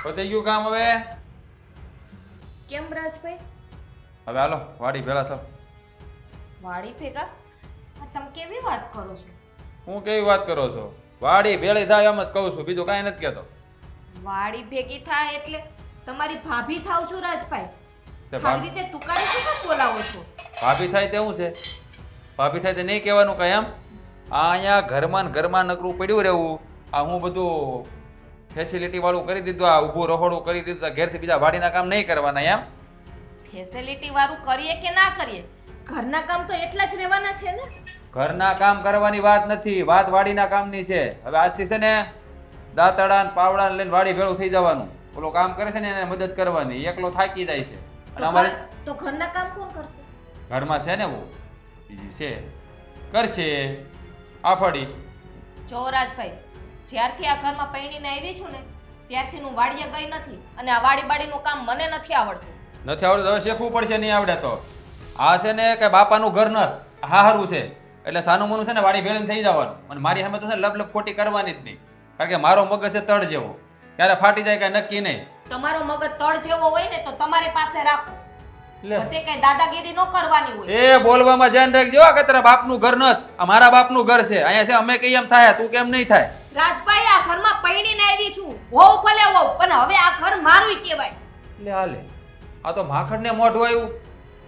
પતી ગયું કામ હવે? કેમ રાજભાઈ? હવે હાલો વાડી ભેળા થાવ. વાડી ભેગા? આ તમે કેવી વાત કરો છો? હું કેવી વાત કરો છો? વાડી ભેળી થાય એમ જ કહું છું, બીજું કાંઈ નથી કહેતો. વાડી ભેગી થાય એટલે તમારી ભાભી થાવ છો રાજભાઈ? તે આવી રીતે તુકારી શું કામ બોલાવો છો? ભાભી થાય તે શું છે? ભાભી થાય તે નહીં કહેવાનું કાંઈ એમ? આ અહીંયા ઘરમાં ને ઘરમાં નકરું પડ્યું રહેવું. આ હું બધું ફેસિલિટી વાળું કરી દીધું, આ ઊભું રહોડું કરી દીધું, ઘેરથી બીજા વાડીના કામ નહીં કરવાના એમ? ફેસિલિટી વાળું કરીએ કે ના કરીએ, ઘરના કામ તો એટલા જ રહેવાના છે ને. ઘરના કામ કરવાની વાત નથી, વાત વાડીના કામની છે. હવે આજથી છે ને દાંતડા ને પાવડા લઈને વાડી ભેળું થઈ જવાનું. ઓલો કામ કરે છે ને એને મદદ કરવાની, એકલો થાકી જાય છે. અને અમારે તો ઘરના કામ કોણ કરશે? ઘરમાં છે ને વો બીજી છે, કરશે આફડી. જો રાજભાઈ, જ્યારથી આ ઘરમાં પૈણીને આવી છું ને ત્યારથી હું વાડીએ ગઈ નથી, અને આ વાડીનું કામ મને નથી આવડતું. નથી આવડતું હવે શીખવું પડશે. નહીં આવડે તો આ છે ને કે બાપાનું ઘર ન હારું છે એટલે સાનું મનું છે ને વાડી ભેળીને થઈ જવાનું. અને મારી સામે તો છે લપ લપ ખોટી કરવાની જ નહીં, કારણ કે મારો મગજ છે તળ જેવો, ક્યારે ફાટી જાય કાંઈ નક્કી નહીં. તમારો મગજ તળ જેવો હોય ને તો તમારી પાસે રાખો, લે તે કઈ દાદાગીરી ન કરવાની હોય. એ બોલવામાં ધ્યાન રાખજો કે તારા બાપનું ઘર ન, આ મારા બાપનું ઘર છે. અહીંયા છે અમે કઈ એમ થાય, તું કેમ નહીં થાય? રાજભાઈ, આ ઘરમાં પૈણીને આવી છું, હોવ ભલે હોવ, પણ હવે આ ઘર મારું કહેવાય. લે હાલે, આ તો માખણને મોઢું આવ્યું.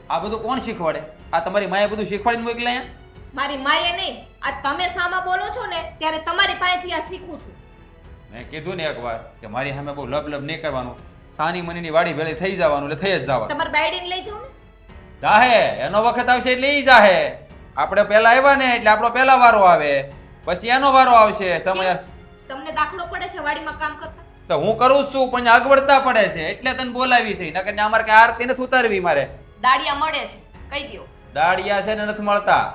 આ બધું કોણ શીખવાડે? આ તમારી માએ બધું શીખવાડીને મોકલે અહીંયા? મારી માએ નહીં, આ તમે સામા બોલો છો ને ત્યારે તમારી પાસેથી આ શીખું છું. મેં કીધું ને એકવાર કે મારી સામે બહુ લબ લબ નહીં કરવાનું, સાની મનીની વાડી ભેળી થઈ જવાનું એટલે થઈ જ જવાનું. તમારે બાયડીને લઈ જાઓ ને. જાહે એનો વખત આવશે એટલે ઈ જાહે. આપણે પહેલા આવ્યા ને એટલે આપણો પહેલા વારો આવે, પછી એનો વારો આવશે. સમય તમને દાખલો પડે છે વાડીમાં કામ કરતા? તો હું કરું જ છું પણ અગવડતા પડે છે એટલે તને બોલાવી છે. નકર અમારે કઈ આરતી નથી ઉતારવી. મારે દાડિયા મળે છે, કહી દ્યો. દાડિયા છે ને નથી મળતા,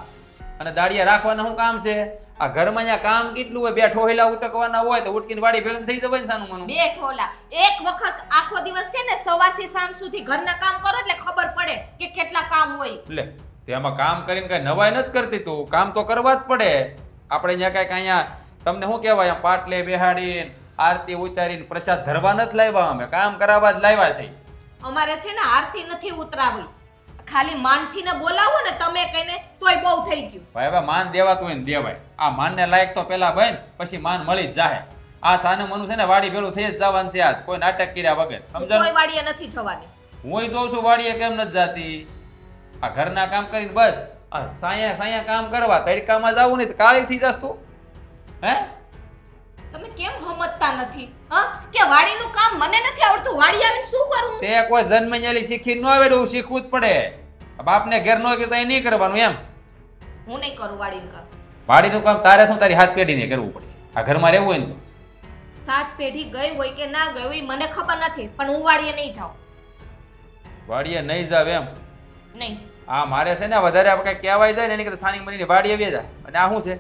અને દાડિયા રાખવાના શું કામ છે? આ ઘરમાં અહીંયા કામ કેટલું હોય, બે ઠોહેલા ઉટકવાના હોય તો ઉટકીને વાડી ભેળીને થઈ જવાય ને સાનું મનું. બે ઠોલા એક વખત આખો દિવસ છે ને સવારથી સાંજ સુધી ઘરના કામ કરો એટલે ખબર પડે કે કેટલા કામ હોય. લે તેમાં કામ કરીને કઈ નવાઈ નથી કરતી તું, કામ તો કરવા જ પડે. આપણે અહીંયા કઈક અહીંયા તમને શું કહેવાય, પાટલે બેહાડીને આરતી ઉતારીને પ્રસાદ ધરવા નથી લાવ્યા, અમે કામ કરાવવા જ લાવ્યા છે. અમારે છે ને આરતી નથી ઉતરાવી, ખાલી માનથી ને બોલાવો ને તમે કહીને તોય બહુ થઈ ગયું. ભાઈ હવે માન દેવાતું હોય ને દેવાય. આ માનને લાયક તો પેલા ભાઈ ને પછી માન મળી જ જાહે. આ સાનું મનું છે ને વાડી ભેળું થઈ જ જવાનું છે. આજ કોઈ નાટક કર્યા વગર સમજો. કોઈ વાડીએ નથી જવાની. હું જોઉં છું વાડીએ કેમ નથી જાતી. આ ઘરના કામ કરીને બસ આ સાયા કામ કરવા, તડકામાં જાવું નહીં તો કાળી થઈ જસ તું. હે તમે કેમ સમજતા નથી? હા, કે વાડીનું કામ મને નથી આવડતું, વાડી આવીને શું કરું? તે કોઈ જન્મેલી શીખી ન આવડે, શીખવું જ પડે. બાપને ઘેર નો કરતા નહીં કરવાનું એમ. હું નહીં કરું વાડીનું કામ. વાડીનું કામ તારે શું તારી હાથ પેઢીને કરવું પડશે. આ ઘરમાં રહેવું હોય ને તો. સાત પેઢી ગઈ હોય કે ના ગઈ હોય મને ખબર નથી, પણ હું વાડીએ નહીં જાઉં. વાડીએ નહીં જાવ એમ? નહીં. આ મારે છે ને વધારે આપણે કઈ કહેવાય જાય ને એની કરતા સાની મનીની વાડી આવી જાય. અને આ શું છે,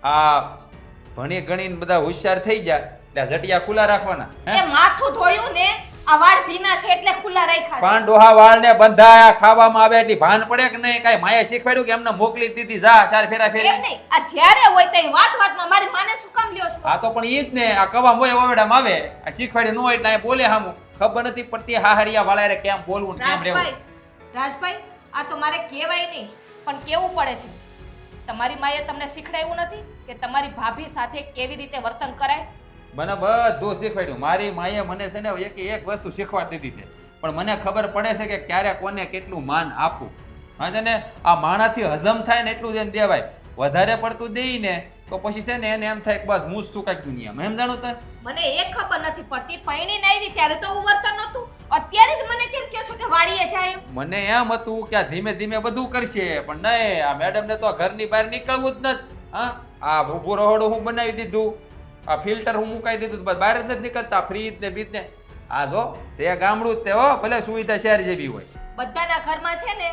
આ ભણી ગણીને બધા હોશિયાર થઈ જાય એટલે જટિયા ખુલ્લા રાખવાના. એ માથું ધોયું ને આ વાળ ભીના છે એટલે ખુલ્લા રાખ્યા છે. પણ ડોહા વાળને બંધાયા ખાવામાં આવે એટલે ભાન પડે કે નહીં? કાઈ માએ શીખવાડ્યું કે એમને મોકલી દીધી જા ચાર ફેરા ફેરી? એમ નહીં, આ જ્યારે હોય તે વાતમાં મારી માને શું કામ લ્યો છો? આ તો પણ ઈ જ ને, આ કવા મોય ઓરડામાં આવે, આ શીખવાડ્યું ન હોય એટલે આ બોલે હામું. ખબર નથી પડતી હાહરિયા વાળારે કેમ બોલવું ને કેમ રહેવું. રાજભાઈ, આ તો મારે કહેવાય નહીં પણ કેવું પડે છે. તમારી માએ તમને શીખડાવ્યું નથી કે તમારી ભાભી સાથે કેવી રીતે વર્તન કરાય? મને બધું શીખવાડ્યું. મારી માએ મને છે ને એક વસ્તુ શીખવાડી દીધી છે, પણ મને ખબર પડે છે કે ક્યારે કોને કેટલું માન આપવું. હા છે ને, આ માણાથી હજમ થાય ને એટલું જ એને દેવાય. વધારે પડતું દઈ ને તો પછી છે ને એને એમ થાય કે બસ હું જ શું કાંઈક દુનિયામાં. એમ જાણો તો મને એક ખબર નથી પડતી, પૈણીને આવી ત્યારે તો એવું વર્તન નહોતું, અત્યારે જ મને કેમ કહો છો કે વાડીએ જાય? મને એમ હતું કે આ ધીમે ધીમે બધું કરશે, પણ નહીં, આ મેડમને તો ઘરની બહાર નીકળવું જ નથી. હા, આ ઊભું રહોડું હું બનાવી દીધું, આ ફિલ્ટર હું મુકાઈ દીધું, બસ બહાર જ નથી નીકળતા. ફ્રીજ ને બીજ ને આ જો છે ગામડું જ તે હો, ભલે સુવિધા શહેર જેવી હોય. બધાના ઘરમાં છે ને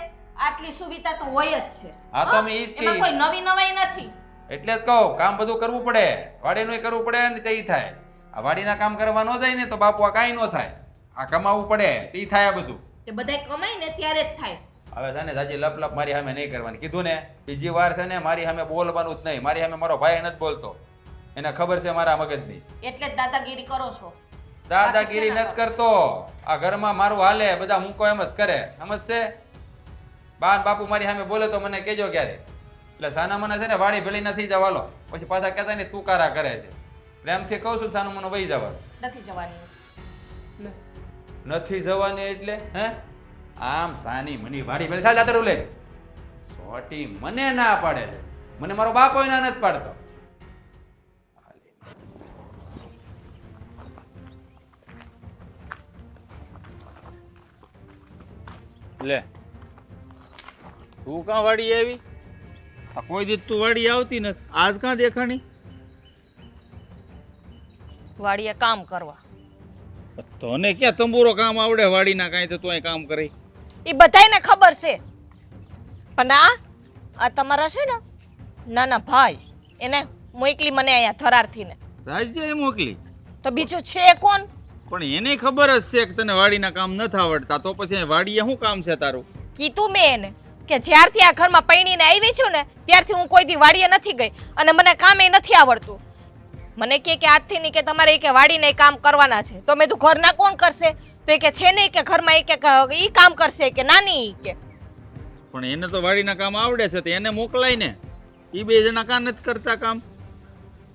આટલી સુવિધા તો હોય જ છે. હા, તો અમે ઈ જ એમાં કોઈ નવી નવાઈ નથી. એટલે જ કહું, કામ બધું કરવું પડે, વાડીનું કરવું પડે ને તે થાય. આ વાડીના કામ કરવા ન જાય ને તો બાપુ આ કાંઈ ન થાય. આ કમાવવું પડે તે થાય આ બધું. તે બધાય કમાય ને ત્યારે જ થાય. હવે છે ને જાજી લપ લપ મારી સામે નહીં કરવાની કીધું ને. બીજી વાર છે ને મારી સામે બોલવાનું જ નહીં. મારી સામે મારો ભાઈ નથી બોલતો, એને ખબર છે મારા મગજની. એટલે જ દાદાગીરી કરો છો. દાદાગીરી નથી કરતો. આ ઘરમાં મારું હાલે, બધા મૂકો એમ જ કરે, સમજશે? બા ને બાપુ મારી સામે બોલે તો મને કહેજો ક્યારે. એટલે સાના મને છે ને વાડી ભેળી નથી જવાલો, પછી પાછા કહેતા ને તુકારા કરે છે. પ્રેમથી કહું છું સાનું મને વહી જવાનું. નથી જવાની. એટલે નથી જવાની એટલે હે આમ સાની મની વાડી ભેળી ચાલ જાતરું લે. સોટી મને ના પાડે છે, મને મારો બાપો ના નથી પાડતો. લે તું કાં વાડી આવી? આ કોઈ દિવસ તું વાડી આવતી નથી, આજ કાં દેખાણી? વાડીએ કામ કરવા. તને ક્યાં તંબુરો કામ આવડે વાડીના? કાંઈ તો તું અહીં કામ કરી. એ બધાયને ખબર છે, પણ આ તમારા છે ને નાના ભાઈ એને મોકલી મને અહીંયા થરારથી ને. રાજ્યએ મોકલી તો બીજું છે કોણ? પણ એને ખબર જ છે કે તને વાડીના કામ નથી આવડતા, તો પછી વાડીએ શું કામ છે તારું? કીધું મેં એને કે જ્યારથી આ ઘરમાં પૈણીને આવી છું ને ત્યારથી હું કોઈ દી વાડીએ નથી ગઈ અને મને કામે નથી આવડતું. મને કે આજથી નહીં કે તમારે કે વાડીને કામ કરવાના છે. તો મેં તું ઘરના કોણ કરશે? તો એ કે છે નહીં કે ઘરમાં ઈ કામ કરશે કે નાની ઈ કે. પણ એને તો વાડીના કામ આવડે છે, તો એને મોકલાય ને. એ બે જણા કાં નથી કરતા કામ?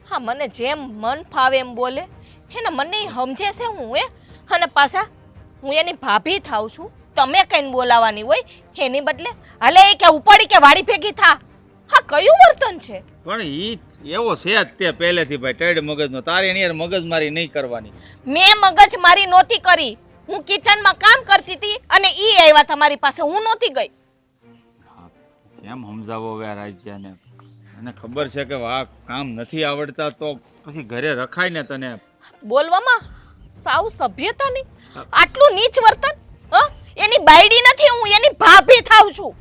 હા, મને જેમ મન ફાવે એમ બોલે એને મને ઈ સમજે છે હું અને પાછા હું એની ભાભી થાઉં છું. તમે કઈને બોલાવાની હોય એની બદલે હાલે એ કે ઉપાડી કે વાડી ભેગી થા. હા, કયું વર્તન છે? પણ ઈ એવો છે જ તે પહેલેથી ભાઈ ટેડ મગજનો. તારે એની યાર મગજમારી નહીં કરવાની. મેં મગજ મારી નહોતી કરી, હું કિચનમાં કામ કરતી હતી અને ઈ આવ્યા તમારી પાસે, હું નહોતી ગઈ. કેમ સમજાવો હવે આ રાજ્યને? એને ખબર છે કે આ કામ નથી આવડતા તો પછી ઘરે રખાય ને તને. બોલવામાં સાવ સભ્યતા નહીં, આટલું નીચ વર્તન. હ, એની બાયડી નથી, હું એની ભાભી થાઉં છું.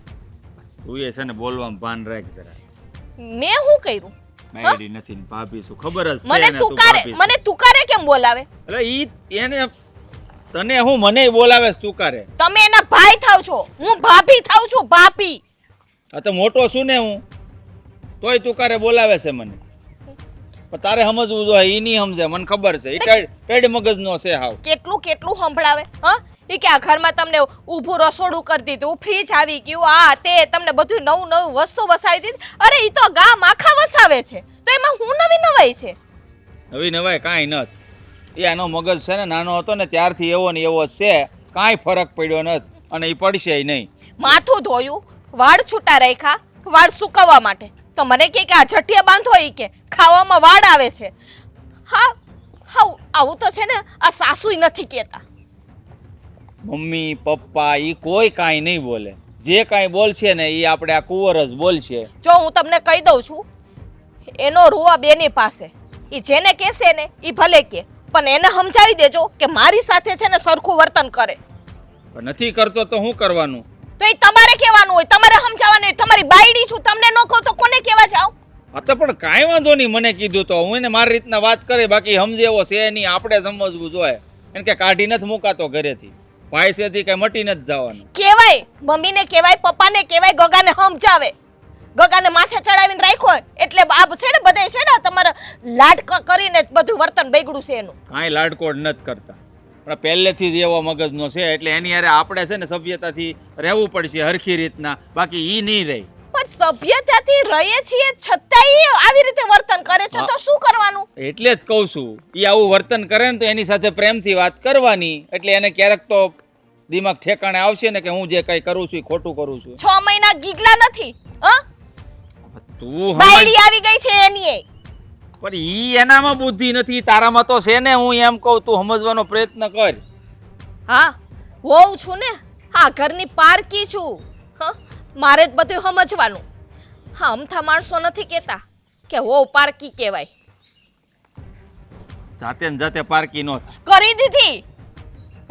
તું એ છે ને બોલવામાં ભાન રાખ જરા. મેં શું કર્યું? બાયડી નથી ને ભાભી શું? ખબર જ છે મને ને તું તુકારે ભાભી. મને તુકારે કેમ બોલાવે? એટલે ઈ એને તને હું મને બોલાવે છે તુકારે? તમે એના ભાઈ થાવ છો, હું ભાભી થાઉં છું, ભાભી. આ તો મોટો છું ને હું, તોય તુકારે બોલાવે છે મને. પણ તારે સમજવું જોઈએ, ઈ નહીં સમજે, મને ખબર છે. ઈ ટેડ મગજનો છે હાવ. કેટલું કેટલું સંભળાવે. હા, ઈ કે આ ઘરમાં તમને ઊભું રસોડું કરી દીધું, ફ્રીજ આવી ગયું, આ તે તમને બધું નવું નવું વસ્તુ વસાવી દીધી. અરે ઈ તો ગામ આખા વસાવે છે, તો એમાં હું નવી નવાઈ છે? નવી નવાય કાંઈ નથી. એનો મગજ છે ને નાનો હતો ને ત્યારથી એવો ને એવો જ છે, કાંઈ ફરક પડ્યો નથી અને એ પડશે નહીં. માથું ધોયું, વાળ છૂટા રાખ્યા, વાળ સુકવવા માટે, તો મને કે આ જઠિયા બાંધો ઈ કે ખાવામાં વાળ આવે છે. હા હા, આવું તો છે ને આ સાસુય નથી કહેતા. મમ્મી પપ્પા ઈ કોઈ કાંઈ નહીં બોલે. જે કાંઈ બોલશે ને એ આપણે આ કુંવર જ બોલશે. જો હું તમને કહી દઉં છું, એનો રૂવા બેની પાસે, ઈ જેને કહેશે ને ઈ ભલે કે, પણ એને સમજાવી દેજો કે મારી સાથે છે ને સરખું વર્તન કરે. પણ નથી કરતો તો શું કરવાનું? તો એ તમારે કહેવાનું હોય, તમારે સમજાવવાનું હોય. તમારી બાયડી છું, તમને ન કહો તો કોને કહેવા જાવ? આ તો પણ કાંઈ વાંધો નહીં, મને કીધું તો હું એને મારી રીતના વાત કરે. બાકી સમજે એવો છે નહીં, આપણે સમજવું જોઈએ. એને કે કાઢી નથી મુકાતો ઘરેથી, ભાઈ સેથી કઈ મટી નથી જવાનું. કહેવાય, મમ્મીને કહેવાય, પપ્પાને કહેવાય, ગગાને સમજાવે. ગગાને માથે ચડાવીને રાખ્યો એટલે આ છે ને બધે છે ને તમારા લાડ કરીને બધું વર્તન બગડ્યું છે એનું. કાંઈ લાડકોડ નથી કરતા, પણ પહેલેથી જ એવો મગજનો છે એટલે એની હારે આપણે છે ને સભ્યતાથી રહેવું પડશે હરખી રીતના, બાકી ઈ નહીં રહે. પણ સભ્યતાથી રહીએ છીએ છતાંય આવી રીતે વર્તન કરે છે તો શું કરવાનું? એટલે જ કહું છું, ઈ આવું વર્તન કરે ને તો એની સાથે પ્રેમથી વાત કરવાની, એટલે એને ક્યારેક તો દિમાગ ઠેકાણે આવશે ને કે હું જે કઈ કરું છું એ ખોટું કરું છું. 6 મહિના ગીગલા નથી, હા? તું બાયડી આવી ગઈ છે એની. પણ ઈ એનામાં બુદ્ધિ નથી, તારામાં તો છે ને. હું એમ કહું તું સમજવાનો પ્રયત્ન કર. હા, હોઉં છું ને, હા, ઘરની પારકી છું. હા, મારે જ બધું સમજવાનું. હા, અમથા માણસો નથી કહેતા કે હોવ પારકી કહેવાય. જાતે ને જાતે પારકી નો કરી દીધી,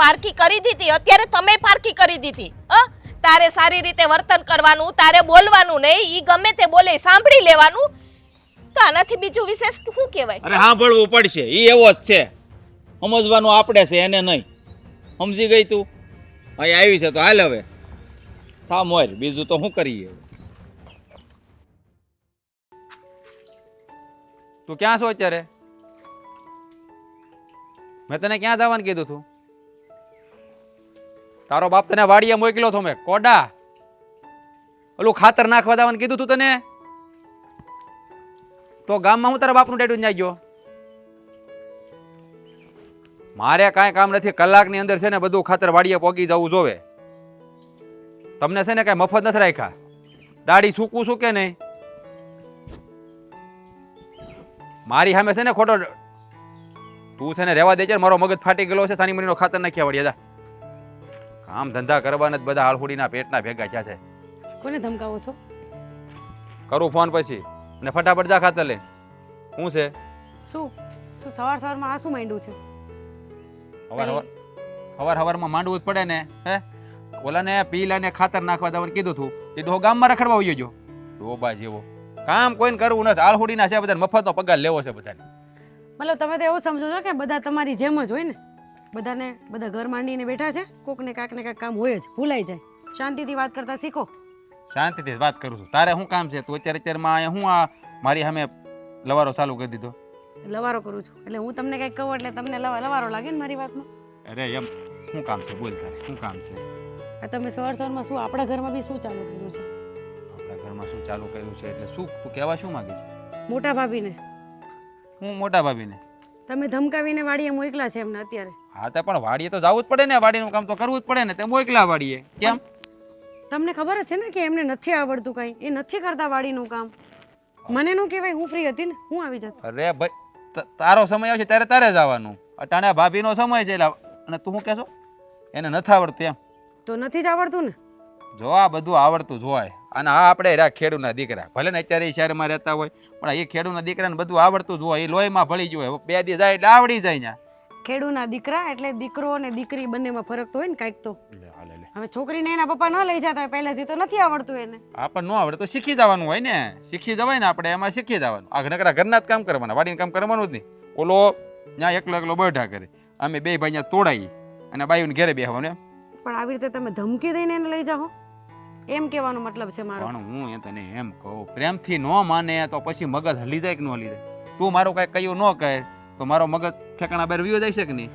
પારકી કરી દીધી. અત્યારે તમે પારકી કરી દીધી. હા, તારે સારી રીતે વર્તન કરવાનું, તારે બોલવાનું નહીં, ઈ ગમે તે બોલે સાંભળી લેવાનું. તો આનાથી બીજું વિશેષ શું કહેવાય? અરે સાંભળવું પડશે, ઈ એવો જ છે. સમજવાનું આપણે છે, એને નહીં. સમજી ગઈ તું? અહીં આવી છે તો હાલ હવે થા મોર, બીજું તો શું કરીએ. તું ક્યાં છો અત્યારે? મેં તને ક્યાં જવાનું કીધું તું? તારો બાપ તને વાડીએ મોકલ્યો તો મેં કોડા, ઓલું ખાતર નાખવા જવાનું કીધું તું તને, તો ગામમાં હું તારા બાપનું ટેટું ન્યા ગયો? મારે કાંઈ કામ નથી, કલાકની અંદર છે ને બધું ખાતર વાડીએ પોગી જવું જોવે. તમને છે ને કાંઈ મફત નથી રાખ્યા. દાઢી સૂકું શું કે નહીં? મારી સામે છે ને ખોટો તું છે ને રહેવા દે છે. મારો મગજ ફાટી ગયેલો છે. સાની મરીનો ખાતર નાખ્યા વળી જા. કામ ધંધા કરવાના જ બધા હાલહુડીના પેટના ભેગા થયા છે. કોને ધમકાવો છો? કરું ફોન પછી અને ફટાફટ જા ખાતર લે. શું છે? શું શું સવાર સવારમાં આ શું માંડ્યું છે? હવારમાં માંડવું જ પડે ને. હે ઓલાને પીલાને ખાતર નાખવા જવાનું કીધું તું, એ તો ગામમાં રખડવા વયો ગયો ડોબા જેવો. કામ કોઈને કરવું નથી, હાલહુડીના છે બધા, મફતનો પગાર લેવો છે બધાને. મતલબ તમે તો એવું સમજો છો કે બધા તમારી જેમ જ હોય ને? બધા ઘર માંડીને બેઠા છે, કોકને કાંક કામ હોય જ, ભૂલાઈ જાય. શાંતિથી વાત કરતા શીખો. શાંતિથી વાત કરું છું. તારે શું કામ છે? તું અત્યારમાં અહીંયા હું આ મારી સામે લવારો ચાલુ કરી દીધો? લવારો કરું છું એટલે હું તમને કંઈક કહું એટલે તમને લવારો લાગે ને મારી વાતમાં? અરે એમ શું કામ છે? બોલ તારે શું કામ છે? આ તમે સવારમાં શું આપણા ઘરમાં બી શું ચાલુ કર્યું છે? આપણા ઘરમાં શું ચાલુ કર્યું છે એટલે શું? તું કહેવા શું માંગે છે? મોટા ભાભીને. હું મોટા ભાભીને તમે ધમકાવીને વાડીએ મોકલા છે એમને અત્યારે. હા તો પણ વાડીએ તો જવું જ પડે ને, વાડીનું કામ તો કરવું જ પડે ને. તે મોકલા વાડીએ કેમ? તમને ખબર જ છે ને કે એમને નથી આવડતું કાંઈ, એ નથી કરતા વાડીનું કામ. મને નું કહેવાય, હું ફ્રી હતી ને, હું આવી જાત. અરે ભાઈ તારો સમય આવશે ત્યારે તારે જવાનું. અટાણે ભાભીનો સમય છે એટલે. અને તું શું કહેશો? એને નથી આવડતું એમ? તો નથી જ આવડતું ને. જો આ બધું આવડતું જોવાય. અને આ આપણે રહ્યા ખેડૂતના દીકરા, ભલે ને અત્યારે એ શહેરમાં રહેતા હોય પણ એ ખેડૂતના દીકરાને બધું આવડતું જ હોય. એ લોહીમાં ભળી જ હોય. 2 દી જાય એટલે આવડી જાય ને. ખેડૂના દીકરા એટલે દીકરો અને દીકરી બંનેમાં ફરક તો હોય ને કાંઈક તો. હવે છોકરીને એના પપ્પા ન લઈ જતા હોય પહેલેથી તો નથી આવડતું એને. આપણને ન આવડે તો શીખી જવાનું હોય ને. શીખી જવાય ને આપણે, એમાં શીખી જવાનું. આ નકરા ઘરના જ કામ કરવાના, વાડીનું કામ કરવાનું જ નહીં. ઓલો ત્યાં એકલો બેઠા કરે, અમે 2 ભાઈ ત્યાં તોડાઈ અને બાયુને ઘેરે બેસવાનું એમ. પણ આવી રીતે તમે ધમકી દઈને એને લઈ જાઓ એમ કહેવાનો મતલબ છે મારો. પણ હું તને એમ કહું, પ્રેમથી ન માને તો પછી મગજ હલી જાય કે ન હલી જાય? તું મારું કાંઈ કહ્યું ન કહે તો મારો મગજ ઠેકાણા બહાર વિયો જાય છે કે નહીં?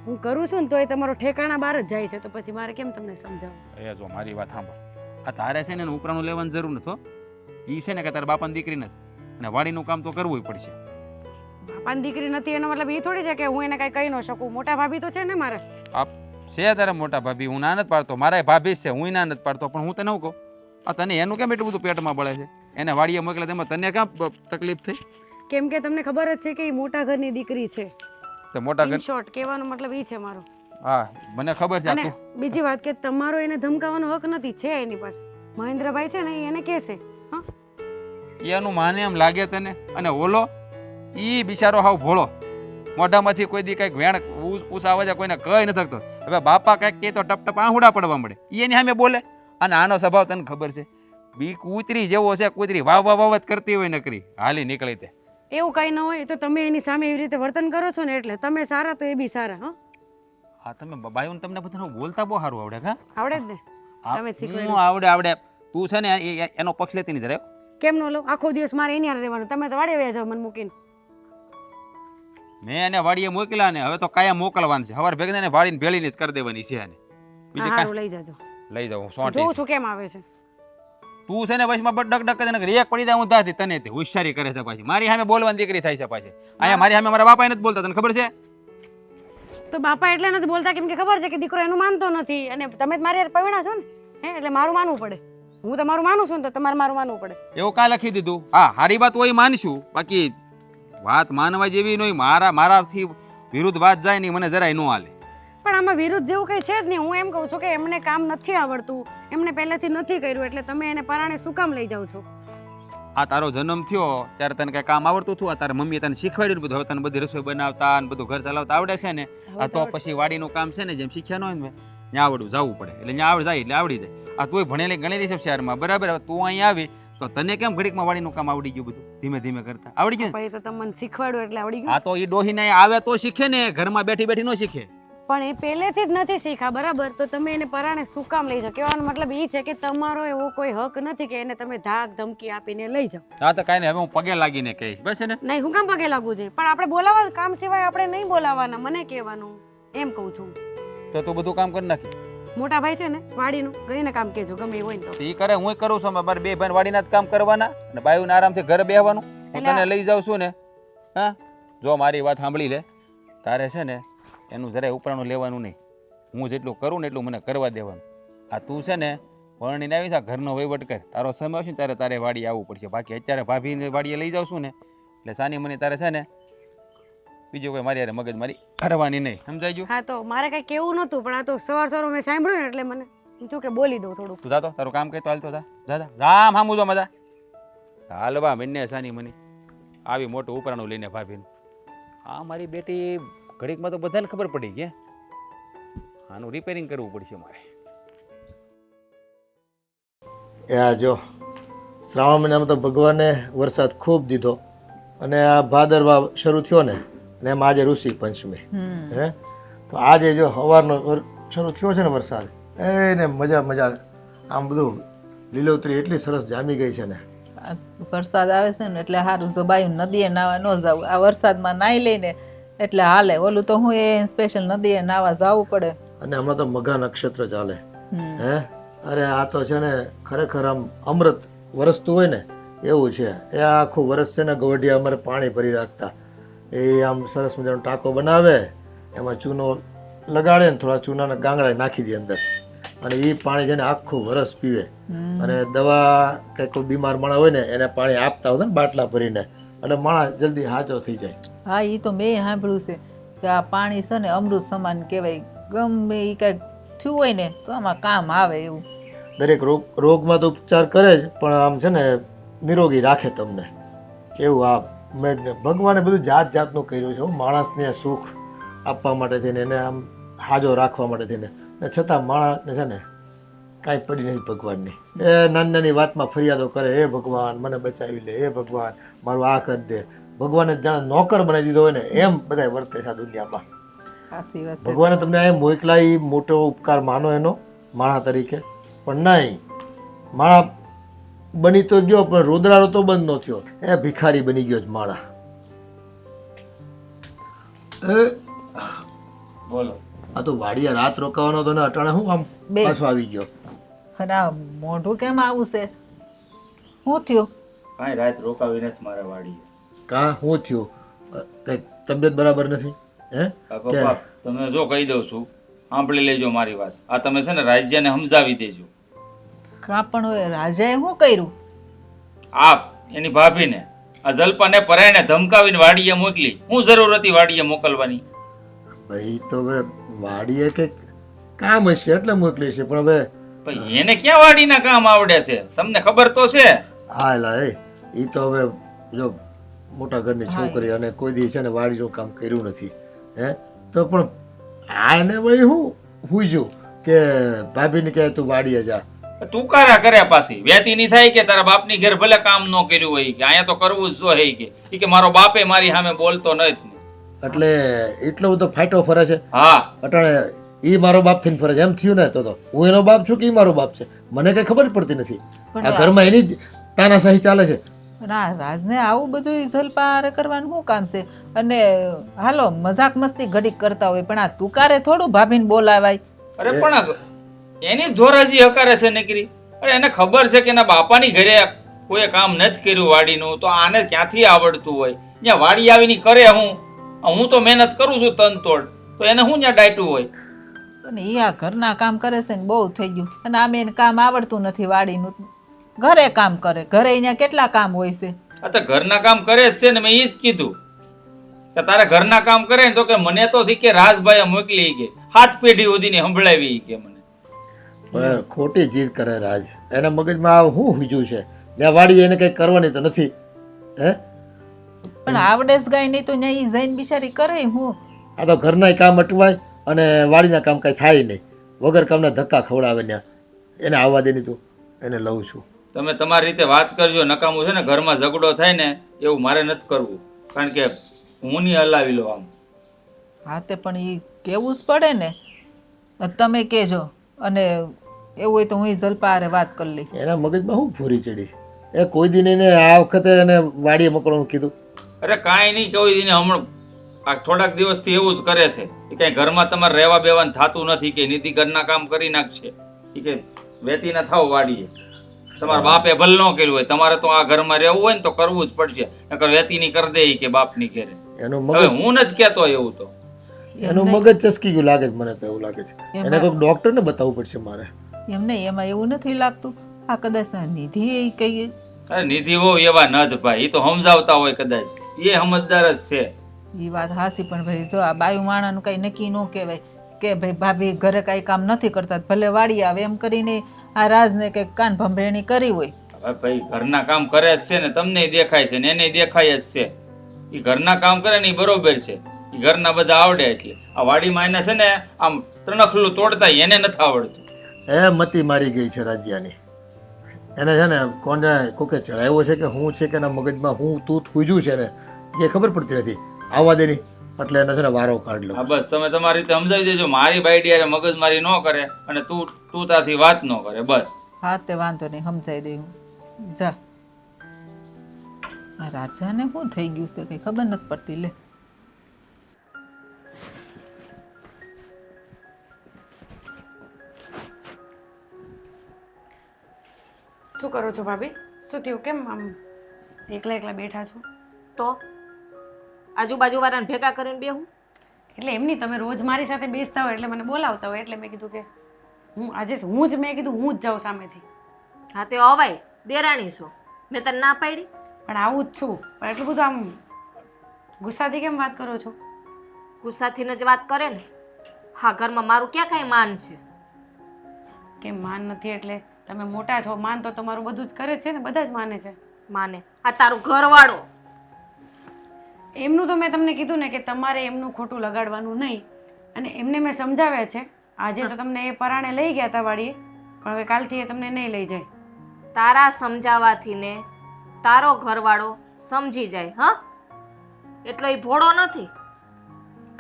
હું કરું છું ને તો એ તમારો ઠેકાણા બહાર જ જાય છે, તો પછી મારે કેમ તમને સમજાવવું? એ જો મારી વાત સાંભળ. આ તારે છે ને એનું ઉપરાણું લેવાની જરૂર નથી. એ છે ને કે તારા બાપાની દીકરી નથી અને વાડીનું કામ તો કરવું પડશે. બાપાની દીકરી નથી એનો મતલબ એ થોડી છે કે હું એને કાંઈ કહી ન શકું. મોટા ભાભી તો છે ને મારે. છે તારા મોટા ભાભી, હું ના નથી પાડતો. મારા ભાભી છે, હું ના નથી પાડતો. પણ હું તને શું કહું, આ તને એનું કેમ એટલું બધું પેટમાં બળે છે? એને વાડીએ મોકલે તેમાં તને કેમ તકલીફ થઈ? કેમ કે તમને ખબર જ છે કે એ મોટા ઘરની દીકરી છે. તો મોટા ઘર, શોર્ટ કહેવાનો મતલબ એ છે મારો. હા મને ખબર છે. અને બીજી વાત કે તમારો એને ધમકાવવાનો હક નથી, છે એની પાસે. મહેન્દ્રભાઈ છે ને એ એને કહેશે. હા એનું માને એમ લાગે તને? અને ઓલો ઈ બિચારો હાવ ભોળો, મોઢામાંથી કોઈ દી કંઈક વેણ ઉસાવા જાય, કોઈને કહી ન શકતો. હવે બાપા કંઈક કહે તો ટપ ટપ આહુડા પડવા મળે. એની સામે બોલે. અને આનો સ્વભાવ તને ખબર છે, બી કૂતરી જેવો છે. કૂતરી વાવ વાવ વાવ જ કરતી હોય નકરી, હાલી નીકળી તે. એવું કઈ ન હોય તો તમે એની સામે એવી રીતે વર્તન કરો છો ને એટલે તમે સારા તો એ બી સારા. હા હા તમે બાયું તમને બધાને બોલતા બહુ સારું આવડે. હા આવડે જ ને. તમે શીખવાડ્યું. હું આવડે. તું છે ને એનો પક્ષ લેતી નહીં જરા. કેમ નો લો? આખો દિવસ મારે એની હારે રહેવાનું, તમે તો વાડે વ્યા જાવ મને મૂકીને. મેં એને વાડીએ મોકલ્યા ને હવે તો કાયમ મોકલવાનું છે. સવાર ભેગને એને વાડીને ભેળીને જ કરી દેવાની છે. એને બીજી હારું લઈ જાજો. લઈ જાઉં જોઉં છું કેમ આવે છે. તું છે ને વચમાં ડક ડક કરીને એક પડી જાય હું દાથી તને તે હોશિયારી કરે છે. પાછી મારી સામે બોલવાની દીકરી થાય છે. પાછી અહીંયા મારી સામે મારા બાપા નથી બોલતા, તને ખબર છે? તો બાપા એટલે નથી બોલતા કેમ કે ખબર છે કે દીકરો એનું માનતો નથી. અને તમે જ મારી હારે પૈણા છો ને, હે એટલે મારું માનવું પડે. હું તમારું માનું છું ને તો તમારે મારું માનવું પડે. એવું કાંઈ લખી દીધું? હા હારી વાત હોય માનશું, બાકી વાત માનવા જેવી નહીં. મારાથી વિરુદ્ધ વાત જાય નહીં, મને જરાય ન હાલે. પણ આમાં વિરુદ્ધ જેવું કંઈ છે જ નહીં. હું એમ કહું છું કે એમને કામ નથી આવડતું, એમને પહેલેથી નથી કર્યું, એટલે તમે એને પરાણે શું કામ લઈ જાઓ છો? આ તારો જન્મ થયો ત્યારે તને કઈ કામ આવડતું હતું? તારા મમ્મીએ તને શીખવાડ્યું બધું? હવે તને બધી રસોઈ બનાવતા અને બધું ઘર ચલાવતા આવડે છે ને? આ તો પછી વાડીનું કામ છે ને, જેમ શીખ્યા ન હોય ને ત્યાં આવડવું જવું પડે. એટલે ત્યાં આવડી જાય એટલે આવડી જાય. આ તું ભણેલી ગણેલી છે શહેરમાં, બરાબર. તું અહીં આવી તો તને કેમ ઘડીકમાં વાડીનું કામ આવડી ગયું? બધું ધીમે ધીમે કરતા આવડી ગયું. પછી તો તમને શીખવાડ્યું એટલે આવડી ગયું. આ તો એ ડોહીને આવે તો શીખે ને, ઘરમાં બેઠી બેઠી ન શીખે. પણ એ પહેલેથી જ નથી શીખ્યા બરાબર, તો તમે એને પરાણે શું કામ લઈ જાઓ? કહેવાનો મતલબ એ છે કે તમારો એવો કોઈ હક નથી કે એને તમે ધાક ધમકી આપીને લઈ જાઓ. હા તો કાંઈ નહીં, હવે હું પગે લાગીને કહીશ બસ ને. નહીં, હું કામ પગે લાગવું જોઈએ? પણ આપણે બોલાવા કામ સિવાય આપણે નહીં બોલાવાના, મને કહેવાનું એમ કહું છું. તો તું બધું કામ કરી નાખી. મોટા ભાઈ છે ને વાડીનું, ગઈને કામ કહેજો ગમે એ હોય ને તો. એ કરે, હું કરું છું. અમારે બે ભાઈ વાડીના જ કામ કરવાના અને બાયુને આરામથી ઘરે બેહવાનું. હું તને લઈ જાઉં છું ને. હા, જો મારી વાત સાંભળી લે, તારે છે ને એનું જરાય ઉપરાણું લેવાનું નહીં. હું જેટલું કરું ને એટલું મને કરવા દેવાનું. આ તું છે ને પરણીને આવી છે, ઘરનો વહીવટ કર. તારો સમય આવશે ને ત્યારે તારે વાડી આવવું પડશે. બાકી અત્યારે ભાભીને વાડીએ લઈ જાઉં છું ને એટલે સાની મને તારે છે ને બીજું કોઈ મારી યાર મગજ મારી કરવાની નહીં, સમજાઈ ગયું? હા, તો મારે કઈ કેવું નહોતું, પણ આ તો સવાર મેં સાંભળ્યું ને એટલે મને કીધું કે બોલી દઉં થોડું. તું જાતો તારું કામ કહી તો હાલતો જા રામ હામું જો મજા હાલ બા મને સાની મને આવી મોટું ઉપરાણું લઈને ભાભીનું. હા મારી બેટી ઘડીકમાં તો બધાને ખબર પડી ગઈ. આનું રિપેરિંગ કરવું પડશે મારે. એ આ જો શ્રાવણ મહિનામાં તો ભગવાને વરસાદ ખૂબ દીધો અને આ ભાદરવા શરૂ થયો ને અને એમ આજે ઋષિ પંચમી હે તો આજે જો સવારનો શરૂ થયો છે ને વરસાદ એને મજા આમ બધું લીલોતરી એટલી સરસ જામી ગઈ છે ને. આ વરસાદ આવે છે ને એટલે સારું, જો બાયું નદીએ નાવા ન જવું, આ વરસાદમાં નાહી લઈને એટલે હાલે. ઓલું તો હું એ સ્પેશિયલ નદીએ નાવા જવું પડે. અને હમણાં તો મઘા નક્ષત્ર ચાલે હે. અરે આ તો છે ને ખરેખર આમ અમૃત વરસતું હોય ને એવું છે. એ આખું વરસ છે ને ગવડિયા અમારે પાણી ભરી રાખતા. એ આમ સરસ મજાનો ટાંકો બનાવે, એમાં ચૂનો લગાડે ને થોડા ચૂનાના ગાંગડા નાખી દે અંદર અને એ પાણી છે ને આખું વરસ પીવે. અને દવા કંઈક કોઈ બીમાર માણસ હોય ને એને પાણી આપતા હોય ને બાટલા ભરીને, એટલે માણસ જલ્દી હાજો થઈ જાય. હા, એ તો મેં સાંભળ્યું છે કે આ પાણી છે ને અમૃત સમાન કહેવાય. ગમે એ કંઈક થયું હોય ને તો આમાં કામ આવે એવું. દરેક રોગમાં તો ઉપચાર કરે જ, પણ આમ છે ને નિરોગી રાખે તમને એવું. આ ભગવાને બધું જાત જાતનું કર્યું છે માણસને સુખ આપવા માટે થઈને, એને આમ હાજો રાખવા માટે થઈને. ને છતાં માણસને છે ને કાંઈ પડી નથી ભગવાનની. એ નાની નાની વાતમાં ફરિયાદો કરે, હે ભગવાન મને બચાવી લે, હે ભગવાન મારું આ કરી દે. ભગવાને જાણે નોકર બનાવી દીધો હોય ને એમ બધા વર્તે છે આ દુનિયામાં. સાચી વાત છે. ભગવાને તમને એમ મોકલા એ મોટો ઉપકાર માનો એનો માણસ તરીકે, પણ નહીં. માણસ બની તો ગયો પણ રોદડારો તો બંધ ન થયો, એ ભિખારી બની ગયો જ માણસ. બોલો. આ તો વાડીએ રાત રોકાવાનો હતો ને અટાણે હું આમ પાછો આવી ગયો. અને આ મોઢું કેમ આવું છે? શું થયું? કાંઈ રાત રોકાવી નથી મારા વાડીએ. કાં શું થયું? કઈ તબિયત બરાબર નથી હે? પપ્પા તમે જો કહી દઉં છું, સાંભળી લેજો મારી વાત. આ તમે છે ને રાજ્યને સમજાવી દેજો. કાં પણ હવે રાજાએ શું કર્યું? આપ એની ભાભીને આ જલ્પાને પરાયને ધમકાવીને વાડીએ મોકલી. શું જરૂર હતી વાડીએ મોકલવાની? ભાઈ તો હવે વાડીએ કંઈક કામ હશે એટલે મોકલી છે, પણ હવે પણ એને ક્યાં વાડીના કામ આવડે છે? તમને ખબર તો છે. હા એલા એ તો હવે જો મોટા ઘરની છોકરી અને કોઈ દી છે ને વાડીનું કામ કર્યું નથી હે, તો પણ આ એને વળી હું પૂછ્યું કે ભાભીને કહે તું વાડીએ જા. તુકારા કર્યા પાછી વેતી ની થાય કે તારા બાપની ઘેર ભલે કામ ન કર્યું હોય કે અહીંયા તો કરવું જ જોઈએ કે મારો બાપે મારી સામે બોલતો નથી. એટલે એટલો બધો ફાયટો ફરે છે. હા, અટાણે ઈ મારો બાપ થઈને ફરે છે એમ થયું ને? તો હું એનો બાપ છું કે ઈ મારો બાપ છે મને કઈ ખબર પડતી નથી. આ ઘરમાં એની જ તાનાશાહી ચાલે છે. ના, રાજને આવું બધું જલપારે કરવાનું શું કામ છે? અને હાલો મજાક મસ્તી ઘડીક કરતા હોય, પણ આ તુકારે થોડું ભાભીને બોલાવાય. અરે પણ એની જ ધોરાજી હકારે છે નીકળી. અરે એને ખબર છે કે એના બાપાની ઘરે કોઈ કામ નથી કર્યું વાડીનું, તો આને ક્યાંથી આવડતું હોય? ત્યાં વાડી આવીને કરે. હું તો મહેનત કરું છું તન તોડ, તો એને શું ત્યાં ડાયટું હોય? અને એ આ ઘરના કામ કરે છે ને બહુ થઈ ગયું. અને આમે એને કામ આવડતું નથી વાડીનું, ઘરે કામ કરે. ઘરે અહીંયા કેટલા કામ હોય છે. આ તો ઘરના કામ કરે જ છે ને. મેં એ જ કીધું કે તારે ઘરના કામ કરે ને તો કે મને તો શીખે રાજભાઈ મોકલી કે 7 પેઢી સુધીની સંભળાવી કે મને. પણ ખોટી જીદ કરે રાજ. એના મગજમાં આ શું હુજ્યું છે? જ્યાં વાડી એને કઈ કરવાની તો નથી હે. પણ આવડે જ ગાય નહીં તો અહીંયા ઈ જઈને બિચારી કરે હું. આ તો ઘરના કામ અટવાય અને વાડીના કામ કઈ થાય નહીં. વગર કામના ધક્કા ખવડાવે ને એને આવવા દે. તું એને લઉં છું. તમે તમારી રીતે વાત કરજો. નકામું છે ને ઘરમાં ઝઘડો થાય ને એવું મારે નથી કરવું, કારણ કે હું નહીં હલાવી લો. આમ હા તે પણ એ કેવું જ પડે ને. તમે કહેજો, અને એવું હોય તો હું જલ્પા હારે વાત કરી લઈ. એના મગજમાં શું ભૂરી ચડી? એ કોઈ દિન એને આ વખતે એને વાડીએ મોકલવાનું કીધું? અરે કાંઈ નહીં કહું એને હમણાં આ થોડાક દિવસથી એવું જ કરે છે એ કાંઈ ઘરમાં તમારે રહેવા બેવાનું થતું નથી કે નીતિ ઘરના કામ કરી નાખશે એ કે વેતી ના થાવ વાડીએ. તમારા બાપે ભલ ન કર્યું હોય, તમારે તો આ ઘરમાં રહેવું હોય ને તો કરવું જ પડશે, નકર વેતીની કરી દે કે બાપની ઘેરે. એનું હવે મગજ હું નથી કહેતો એવું તો. એનું મગજ ચસકી ગયું લાગે છે, મને તો એવું લાગે છે. એને કોઈક ડોક્ટરને બતાવવું પડશે મારે. એમ નહીં, એમાં એવું નથી લાગતું આ કદાચ નિધિ એ કહીએ. અરે નિધિ હો એવા ન જ ભાઈ, એ તો સમજાવતા હોય કદાચ, એ સમજદાર જ છે. એ વાત હાસી, પણ ભાઈ જો આ બાયું માણાનું કઈ નક્કી ન કહેવાય કે ભાઈ ભાભી ઘરે કઈ કામ નથી કરતા, ભલે વાડી આવે એમ કરીને આ રાજને કઈક કાન ભંભેણી કરી હોય. હવે ભાઈ ઘરના કામ કરે જ છે ને, તમને દેખાય છે ને એને દેખાય જ છે. એ ઘરના કામ કરે ને એ બરોબર છે, એ ઘરના બધા આવડે. એટલે આ વાડીમાં એને છે ને આમ ત્રણખલું તોડતા એને નથી આવડતું. એ મતી મારી ગઈ છે રાજ્યાની. એને છે ને કોને કોકે ચડાવ્યો છે કે હું છે કે એના મગજમાં હું તું થૂજ્યું છે ને એ ખબર પડતી નથી. આવવા દે નહીં એટલે એને છે ને વારો કાઢ લો. હા બસ તમે તમારી રીતે સમજાવી દેજો, મારી બાઈડી યારે મગજમારી ન કરે અને તું તાથી વાત ન કરે બસ. હા તે વાંધો નહીં, સમજાઈ દઈ હું. જા, આ રાજાને શું થઈ ગયું છે કઈ ખબર નથી પડતી. લે શું કરો છો ભાભી? શું થયું? કેમ આમ એકલા એકલા બેઠા છો? તો આજુબાજુ વાળાને ભેગા કરીને બેહું? એટલે એમ નહીં, તમે રોજ મારી સાથે બેસતા હોય એટલે મને બોલાવતા હોય એટલે મેં કીધું કે હું જ મેં કીધું હું જ જાઉં સામેથી. હા તે અવાય, દેરાણી છો, મેં તને ના પાડી? પણ આવું જ છું, પણ એટલું બધું આમ ગુસ્સાથી કેમ વાત કરો છો? ગુસ્સાથી જ વાત કરે ને. હા ઘરમાં મારું ક્યાં કાંઈ માન છે? કેમ માન નથી? એટલે તમે મોટા છો, માન તો તમારું બધું જ કરે જ છે ને, બધા જ માને છે. માને આ તારું ઘરવાળો. એમનું તો મેં તમને કીધું ને કે તમારે એમનું ખોટું લગાડવાનું નહીં, અને એમને મેં સમજાવ્યા છે. આજે તો તમને એ પરાણે લઈ ગયા હતા વાડીએ, પણ હવે કાલથી એ તમને નહીં લઈ જાય. તારા સમજાવાથી ને તારો ઘરવાળો સમજી જાય. હા એટલો એ ભોળો નથી.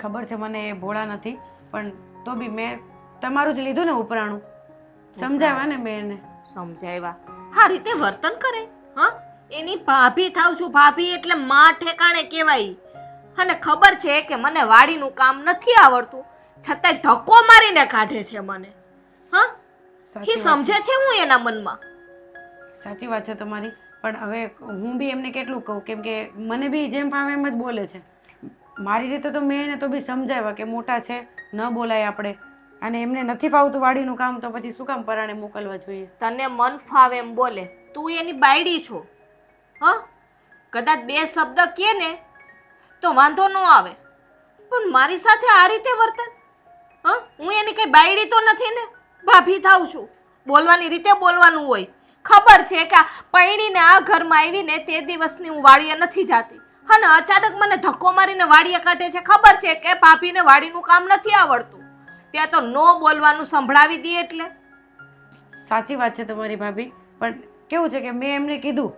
ખબર છે મને એ ભોળા નથી, પણ તો બી મેં તમારું જ લીધું ને ઉપરાણું. સમજાવ્યા ને મેં એને. સમજાવ્યા? હા રીતે વર્તન કરે. હા એની ભાભી થાવ છું. ભાભી એટલે માં ઠેકાણે કહેવાય. અને ખબર છે કે મને વાડીનું કામ નથી આવડતું, છતાંય ધક્કો મારીને કાઢે છે મને. હા એ સમજે છે હું એના મનમાં. સાચી વાત છે તમારી, પણ હવે હું બી એમને કેટલું કહું, કેમ કે મને બી જેમ ફાવે એમ જ બોલે છે. મારી રીતે તો મેં એને તો બી સમજાવ્યા કે મોટા છે, ન બોલાય આપણે, અને એમને નથી ફાવતું વાડીનું કામ તો પછી શું કામ પરાણે મોકલવા જોઈએ? તને મન ફાવે એમ બોલે, તું એની બાયડી છો. હા કદાચ બે શબ્દ કહે ને તો વાંધો ન આવે, પણ મારી સાથે આ રીતે વર્તન? હા હું એની કઈ બાયડી તો નથી ને, ભાભી થાવ છું. બોલવાની રીતે બોલવાનું હોય. ખબર છે કે પૈણીને આ ઘરમાં આવીને તે દિવસની હું વાડીએ નથી જાતી, અને અચાનક મને ધક્કો મારીને વાડીએ કાઢે છે. ખબર છે કે ભાભીને વાડીનું કામ નથી આવડતું, ત્યાં તો નો બોલવાનું સંભળાવી દે. એટલે સાચી વાત છે તમારી ભાભી, પણ કેવું છે કે મેં એમને કીધું,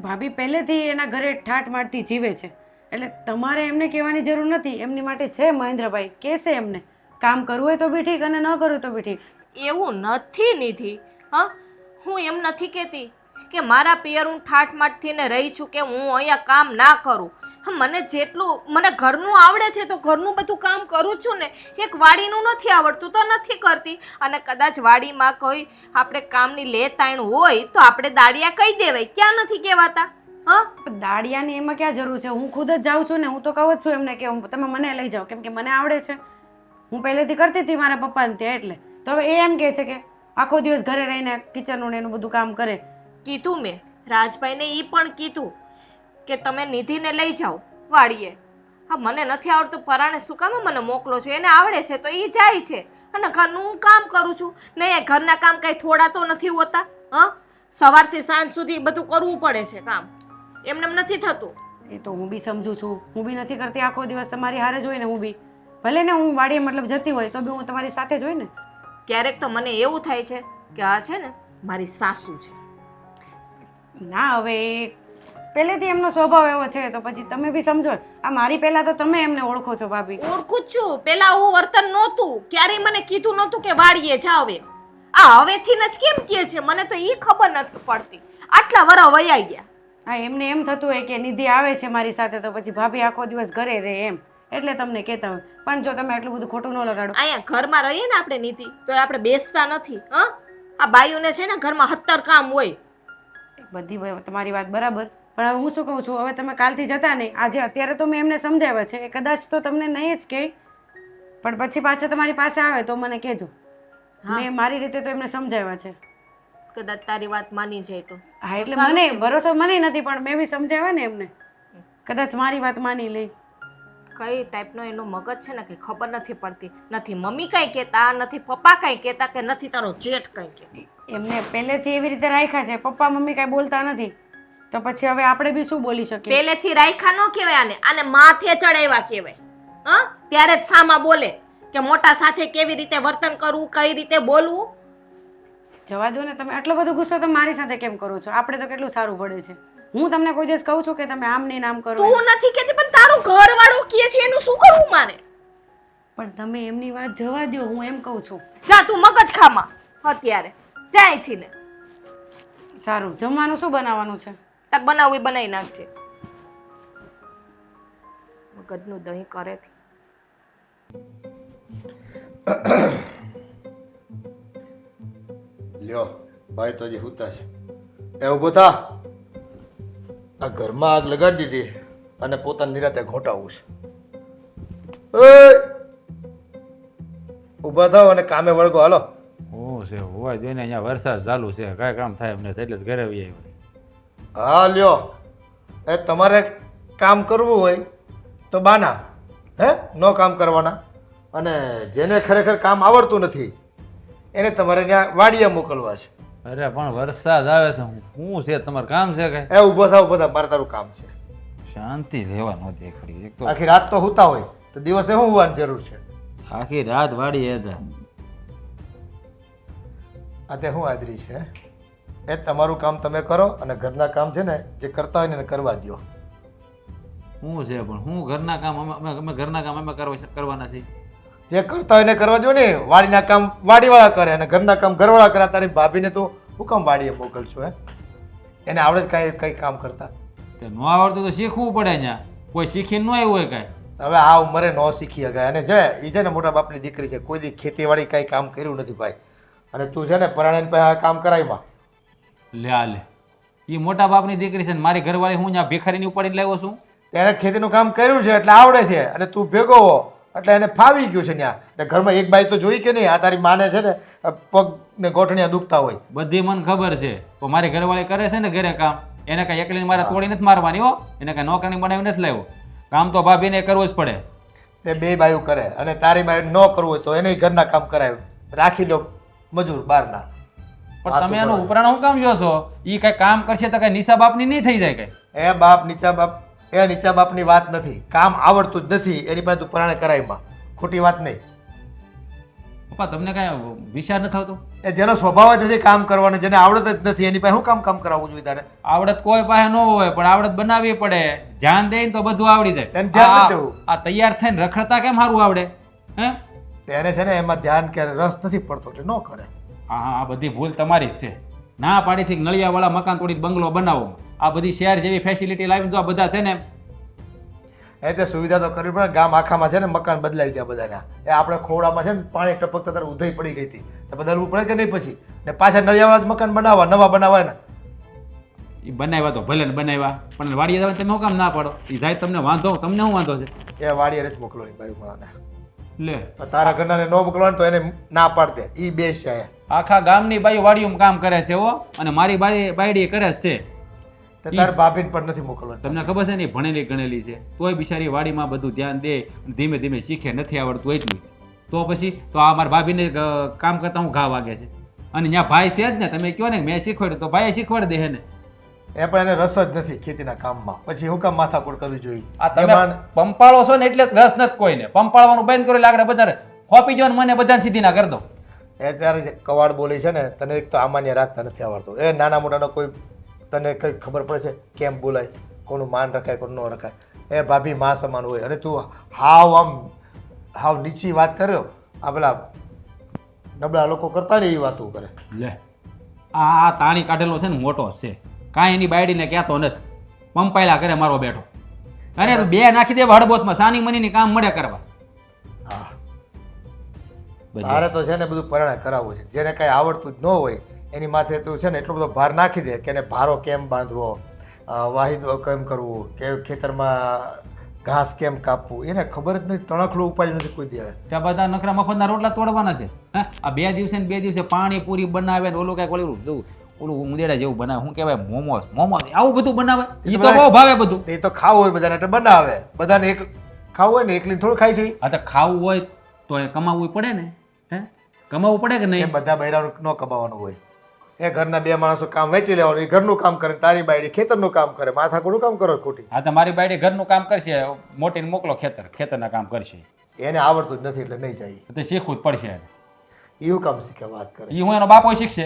ભાભી પહેલેથી એના ઘરે ઠાઠ મારતી જીવે છે, એટલે તમારે એમને કહેવાની જરૂર નથી. એમની માટે છે મહેન્દ્રભાઈ, કહેશે એમને. કામ કરવું હોય તો બી ઠીક, અને ન કરવું તો બી ઠીક. એવું નથી નિધિ. હા હું એમ નથી કહેતી કે મારા પિયર હું ઠાઠ માઠથી ને રહી છું કે હું અહીંયા કામ ના કરું. મને જેટલું મને ઘરનું આવડે છે તો ઘરનું બધું કામ કરું છું ને. એક વાડીનું નથી આવડતું તો નથી કરતી, અને કદાચ વાડીમાં કોઈ આપણે કામની લે તાણ હોય તો આપણે દાડિયા કહી દેવાય, ક્યાં નથી કહેવાતા? હા દાડિયાની એમાં ક્યાં જરૂર છે? હું ખુદ જ જાઉં છું ને, હું તો કહું જ છું એમને કે તમે મને લઈ જાઓ, કેમ કે મને આવડે છે. હું પહેલેથી કરતી હતી મારા પપ્પાને ત્યાં, એટલે તો હવે એ એમ કહે છે કે આખો દિવસ ઘરે રહીને કિચનનું ને એનું બધું કામ કરે. કીધું મેં રાજભાઈને એ પણ કીધું કે તમે નિધિને લઈ જાઓ વાડીએ. હા મને નથી આવડતું, પરાણે શું કામ મને મોકલો છો? એને આવડે છે તો એ જાય છે, અને ઘરનું હું કામ કરું છું. નહીં ઘરના કામ કાંઈ થોડા તો નથી હોતા. હા સવારથી સાંજ સુધી બધું કરવું પડે છે કામ, એમને નથી થતું. એ તો હું બી સમજુ છું, હું બી નથી કરતી આખો દિવસ તમારી હારે જ હોય ને. હું બી ભલે ને હું વાડીએ મતલબ જતી હોય તો બી હું તમારી સાથે જ હોય ને. ક્યારેક તો મને એવું થાય છે કે આ છે ને મારી સાસુ છે. ના હવે એ પહેલેથી એમનો સ્વભાવ એવો છે તો પછી તમે બી સમજો. આ મારી પહેલા તો તમે એમને ઓળખો છો ભાભી. ઓળખું જ છું. પેલા આવું વર્તન નહોતું, ક્યારેય મને કીધું નહોતું કે વાડીએ જાવ એમ. આ હવેથી જ કેમ કહે છે મને તો ઈ ખબર નથી પડતી. આટલા વરહ વયા ગયા. હા, એમને એમ થતું હોય કે નિધિ આવે છે મારી સાથે તો પછી ભાભી આખો દિવસ ઘરે રહે એમ, એટલે તમને કહેતા હોય. પણ જો તમે આટલું બધું ખોટું ન લગાડો. અહીંયા ઘરમાં રહીએ ને આપણે નીતિ તો આપણે બેસતા નથી. હા, આ બાયુને છે ને ઘરમાં 70 કામ હોય. બધી તમારી વાત બરાબર, પણ હવે હું શું કહું છું, હવે તમે કાલથી જતા નહીં. આજે અત્યારે તો મેં એમને સમજાવ્યા છે, એ કદાચ તો તમને નહીં જ કહે, પણ પછી પાછા તમારી પાસે આવે તો મને કહેજો. મેં મારી રીતે તો એમને સમજાવ્યા છે. કદાચ તારી વાત માની જાય તો. હા, એટલે મને ભરોસો મને નથી, પણ મેં બી સમજાવ્યા ને એમને. કદાચ મારી વાત માની લે. કઈ ટાઈપનો એનો મગજ છે ને કઈ ખબર નથી પડતી. નથી મમ્મી કઈ કહેતા, નથી પપ્પા કઈ કહેતા, કે નથી તારો જેઠ કઈ કહેતી. એમને પહેલેથી એવી રીતે રાખ્યા છે, પપ્પા મમ્મી કઈ બોલતા નથી, તો પછી હવે આપણે બી શું બોલી શકીએ? પહેલેથી રાખ્યા ન કહેવાય આને, આને માથે ચડાવ્યા કહેવાય. હા, ત્યારે જ સામા બોલે કે મોટા સાથે કેવી રીતે વર્તન કરવું, કઈ રીતે બોલવું. જવા દો ને, તમે આટલો બધો ગુસ્સો તો મારી સાથે કેમ કરો છો? આપણે તો કેટલું સારું પડે છે. હું તમને કોઈ દિવસ કહું છું કે તમે આમ નહીં આમ કરો? તું નથી કહેતી, પણ તારું ઘરવાળું કહે છે એનું શું કરવું મારે? પણ તમે એમની વાત જવા દો, હું એમ કહું છું. જા તું મગજ ખામાં અત્યારે, જા અહીંથી ને. સારું, જમવાનું શું બનાવવાનું છે? તાર બનાવવું એ બનાવી નાખજે. મગજનું દહીં કરે છે. લ્યો, ભાઈ તો હજી સૂતા છે. એ ઊભો થા. આ ઘરમાં આગ લગાડી દીધી અને પોતાની નિરાતે ઘોટાવું છે. ઊભા થાવ અને કામે વળગો. હાલો. હું છે હોવા જોઈને અહીંયા વરસાદ ચાલુ છે, કાંઈ કામ થાય એમને એટલે જ ઘરે આવી આવ્યો. હા લ્યો, એ તમારે કામ કરવું હોય તો બાના ન કામ કરવાના, અને જેને ખરેખર કામ આવડતું નથી એને તમારે ત્યાં વાડીએ મોકલવા છે. અરે પણ વરસાદ આવે છે, શું છે તમારે કામ છે કઈ? એ ઊભો થાવ, બધા મારે તારું કામ છે. શાંતિ રહેવા ન દે ખરી. એક તો આખી રાત તો સૂતા હોય તો દિવસે શું હોવાની જરૂર છે? આખી રાત વાડી હતા. આ તે શું આદરી છે? એ તમારું કામ તમે કરો અને ઘરના કામ છે ને જે કરતા હોય ને એને કરવા દો. શું છે પણ હું ઘરના કામ અમે ઘરના કામ અમે કરવાના છે. જે કરતા હોય એને કરવા દો ને. વાડીના કામ વાડીવાળા કરે અને ઘરના કામ ઘરવાળા કરે. તારી ભાભીને તો હું કામ વાડીએ મોકલશો? એને આવડે જ કાંઈ કંઈ કામ કરતા? તે ન આવડતું તો શીખવું પડે. અહીંયા કોઈ શીખીને ન આવ્યું હોય કાંઈ. હવે આ ઉંમરે ન શીખી શકાય. અને એ છે ને મોટા બાપની દીકરી છે, કોઈ દી ખેતીવાડી કાંઈ કામ કર્યું નથી ભાઈ. અને તું છે ને પરાણીને પાસે આ કામ કરાયમાં લે એ મોટા બાપની દીકરી છે ને મારી ઘરવાળી હું ત્યાં ભિખારીની ઉપાડીને લાવ્યો છું. તેણે ખેતીનું કામ કર્યું છે એટલે આવડે છે, અને તું ભેગો હો એટલે એને ફાવી ગયું છે ત્યાં. એટલે ઘરમાં એક બાઈ તો જોઈ કે નહીં? આ તારી માને છે ને પગ ને ગોઠણિયા દુખતા હોય. બધી મને ખબર છે, પણ મારી ઘરવાળી કરે છે ને ઘરે કામ, એને કાંઈ એકલીને મારે તોડી નથી મારવાની હો. એને કાંઈ નોકરી બનાવી નથી લાવ્યો. કામ તો ભાભીને કરવું જ પડે. તે બે બાયું કરે, અને તારી બાયું ન કરવું હોય તો એને ઘરના કામ કરાય. રાખી લો મજૂર બહારના. પણ તમે એનું ઉપરાણ હું કામ જો છો? એ કઈ કામ કરશે તો કઈ નીચા બાપની નહીં થઈ જાય કઈ? એ બાપ નીચા બાપ, એ નીચા બાપની વાત નથી. કામ આવડતું જ નથી એની પાસે તું પરાણે કરાયમાં. ખોટી વાત નહીં. પપ્પા તમને કઈ વિચાર ન થતો? એ જેનો સ્વભાવ જ નથી કામ કરવાનો, જેને આવડત જ નથી એની પાસે શું કામ કરાવવું જોઈએ તારે? આવડત કોઈ પાસે ન હોય, પણ આવડત બનાવવી પડે. ધ્યાન દે તો બધું આવડી જાય. એને ધ્યાન નથી દેવું. આ તૈયાર થઈને રખડતા કેમ સારું આવડે? હે, તેને છે ને એમાં ધ્યાન કે રસ નથી પડતો એટલે ન કરે. હા, આ બધી ભૂલ તમારી જ છે. ના પાડીથી નળિયાવાળા મકાન તોડી બંગલો બનાવો. આ બધી શહેર જેવી ફેસિલિટી લાવીને તો આ બધા છે ને એ તે સુવિધા તો કરવી પડે. ગામ આખામાં છે ને મકાન બદલાઈ ગયા બધાના. એ આપણે ખોવડામાં છે ને પાણી ટપકતા ત્યારે ઉધઈ પડી ગઈ હતી, તો બદલવું પડે કે નહીં? પછી ને પાછા નળિયાવાળા જ મકાન બનાવવા, નવા બનાવવા ને. એ બનાવ્યા તો ભલે ને બનાવ્યા, પણ વાડીએ જવા તમે શું કામ ના પાડો? એ જાય તમને વાંધો, તમને શું વાંધો છે? એ વાડીએ જ મોકલવાની બાયું મારાને. લે, તારા ઘરનાને ન મોકલવાનું તો એને ના પાડ દે. એ બે છે અહીંયા. આખા ગામની બાઈ વાડીઓમાં કામ કરે છે હો, અને મારી બાયડી કરે છે. તાર ભાભીને પણ નથી મોકલવાનું. તમને ખબર છે ને, ભણેલી ગણેલી છે, તોય બિચારી વાડીમાં બધું ધ્યાન દે, ધીમે ધીમે શીખે. નથી આવડતું એટલું તો પછી તો આ મારા ભાભીને કામ કરતા હું ઘા વાગે છે. અને ત્યાં ભાઈ છે જ ને, તમે કહો ને મેં શીખવાડ્યું તો ભાઈ શીખવાડી દે ને. એ પણ એને રસ જ નથી ખેતીના કામમાં. પછી હું કામ માથાકૂટ કરવી જોઈએ? આ તમે પંપાળો છો ને એટલે રસ નથી કોઈને. પંપાળવાનું બંધ કરી લાગડે બધા ખોપી જો ને મને બધાને સીધી ના કરી દો. એ ત્યારે કવાડ બોલી છે ને, તને એક તો આમાન્ય રાખતા નથી આવડતું. એ નાના મોટાનો કોઈ તને કંઈ ખબર પડે છે કેમ બોલાય, કોનું માન રખાય કોનું ન રખાય? એ ભાભી માં સમાન હોય અને તું હાવ નીચી વાત કર્યો. આ પેલા નબળા લોકો કરતા ને એવી વાતો કરે. લે આ તાણી કાઢેલો છે ને મોટો છે, કાંઈ એની બાયડીને કહેતો નથી, પંપાયલા કરે મારો બેઠો. અરે તું બે નાખી દે હળબોતમાં, સાની મનીની કામ મળે કરવા. હા તારે તો છે ને બધું પરણે કરાવવું છે. જેને કાંઈ આવડતું જ ન હોય એની માથે તું છે ને એટલો બધો ભાર નાખી દે કે એને ભારો કેમ બાંધવો, વાહિદો કેમ કરવું, કે ખેતરમાં ઘાસ કેમ કાપવું, એને ખબર જ નથી. તણખલું ઉપાડી નથી કોઈ દે. ત્યાં બધા નખરા મફતના રોટલા તોડવાના છે. હા આ 2 દિવસે ને 2 દિવસે પાણીપુરી બનાવે ને ઓલું કાંઈક ઓલું ઉંદેડા જેવું બનાવે, શું કહેવાય મોમોસ આવું બધું બનાવે. એ તો બહુ ભાવે બધું. એ તો ખાવું હોય બધાને એટલે બનાવે. બધાને એક ખાવું હોય ને એકલી થોડું ખાય છે. હા તો ખાવું હોય તો એ કમાવવું પડે ને. હે કમાવવું પડે કે એ નહીં? બધા બૈરાનું ન કમાવાનું હોય. એ ઘરના 2 માણસો કામ વેચી લેવાનું. એ ઘરનું કામ કરે, તારી બાયડી ખેતરનું કામ કરે. માથાકૂટું કામ કરો ખોટી. હા તો મારી બાયડી ઘરનું કામ કરશે, મોટીને મોકલો ખેતરના કામ કરશે. એને આવડતું જ નથી એટલે નહીં જાય. તો શીખવું જ પડશે. એવું કામ શીખે વાત કરે. એ હું એનો બાપો શીખશે.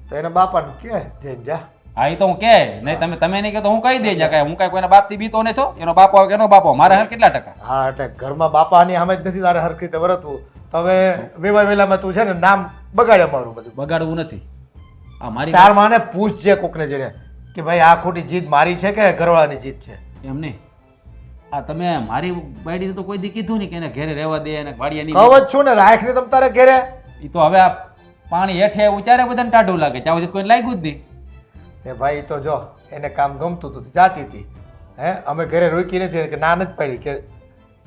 તો એના બાપાને કે જઈને જા. હા એ તો હું કે નહીં, તમે નહીં કહો તો હું કહી દઈ જા. હું કાંઈ કોઈના બાપથી બીતો નહીં તો એનો બાપો આવે કે એનો બાપો, મારે હાલ કેટલા ટકા? હા એટલે ઘરમાં બાપાની સામે જ નથી તારે હરખી રીતે વર્તવું. તો હવે વેવા વેલામાં તું છે ને નામ બગાડે મારું બધું. બગાડવું નથી. આ મારી 4 માને પૂછજે કોકને જઈને કે ભાઈ આ ખોટી જીદ મારી છે કે ઘરવાળાની જીદ છે. એમ નહીં. આ તમે મારી બાયડીને તો કોઈ દી કીધું નહીં કે એને ઘેરે રહેવા દે અને વાડિયા નહીં. કહું જ છું ને રાખ ને તમ તારે ઘેરે. એ તો હવે આ પાણી હેઠે ઉચારે બધાને ટાઢું લાગે, ત્યાં સુધી કોઈ લાગ્યું જ નહીં. તે ભાઈ તો જો એને કામ ગમતું હતું જાતી હતી. અમે ઘરે રોકી નથી કે ના નથી પાડી કે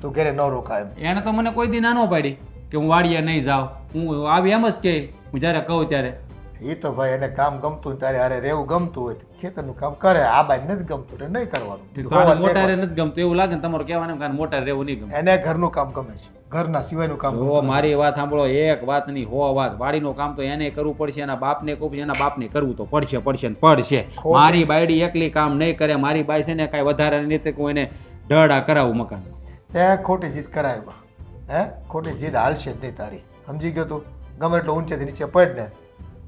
તું ઘરે ન રોકા એમ. એને તો મને કોઈ દી ના ન પાડી કે હું વાડિયા નહીં જાઉં. હું આવી એમ જ કે હું જ્યારે કહું ત્યારે. એ તો ભાઈ એને કામ ગમતું ને તારે હારે રહેવું ગમતું હોય ખેતરનું કામ કરે. આ બાઈ નથી ગમતું એટલે નહીં કરવાનું. મોટારે નથી ગમતું એવું લાગે ને તમારું કહેવાનું કારણ મોટારે રહેવું નહીં ગમે. એને ઘરનું કામ ગમે છે, ઘરના સિવાયનું કામ. જો મારી વાત સાંભળો, એક વાત નહીં 100 વાત. વાડીનું કામ તો એને કરવું પડશે, એના બાપને કહું એના બાપને કરવું તો પડશે. મારી બાયડી એકલી કામ નહીં કરે. મારી બાઈ છે ને કાંઈ વધારે નહીં કોઈ એને ઢળા કરાવું મકાન. તે ખોટી જીદ કરાય. ખોટી જીદ હાલશે જ નહીં તારી. સમજી ગયો તું? ગમે એટલો ઊંચેથી નીચે પડ ને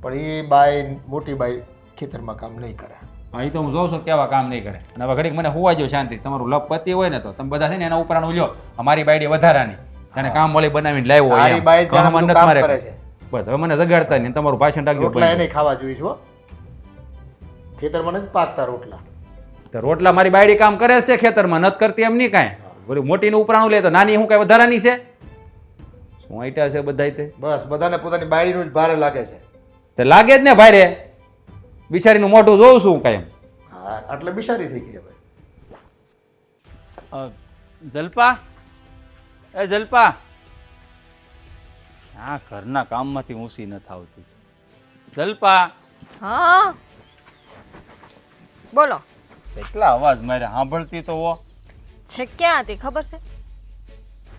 પણ એ બાઈ મોટી બાઈ ખેતરમાં કામ નહીં કરે. હા એ તો હું જોઉં છું કેવા કામ નહીં કરે. અને હવે ઘડીક મને હોવા જો શાંતિ. તમારું લપ પતિ હોય ને તો તમે બધા છે ને એના ઉપરાનું લ્યો. અમારી બાયડી વધારાની અને કામ વળી બનાવીને લાવ્યો હોય. તારી બાઈ જાણે બધું કામ કરે છે. બસ હવે મને જગાડતા નહીં. તમારું ભાષણ રાખજો. રોટલા એને ખાવા જોઈએ છો. ખેતરમાં નથી પાકતા રોટલા. તો રોટલા મારી બાયડી કામ કરે છે ખેતરમાં, નથી કરતી એમ નહીં કાંઈ. બોલી મોટીનું ઉપરાણું લે તો નાની હું કાંઈ વધારાની છે? શું આઈટા છે બધાય તે? બસ બધાને પોતાની બાયડીનું જ ભારે લાગે છે. તે લાગે જ ને ભાઈ રે. બિચારીનું મોઢું જોઉં છું કાંઈ. હા એટલે બિચારી થઈ ગઈ ભાઈ. જલપા, એ જલપા, આ ઘરના કામમાંથી ઊંસી નથી આવતી. જલપા, હા બોલો. કેટલા અવાજ મારે સાંભળતી તો હો. છે ક્યાં હતી ખબર છે?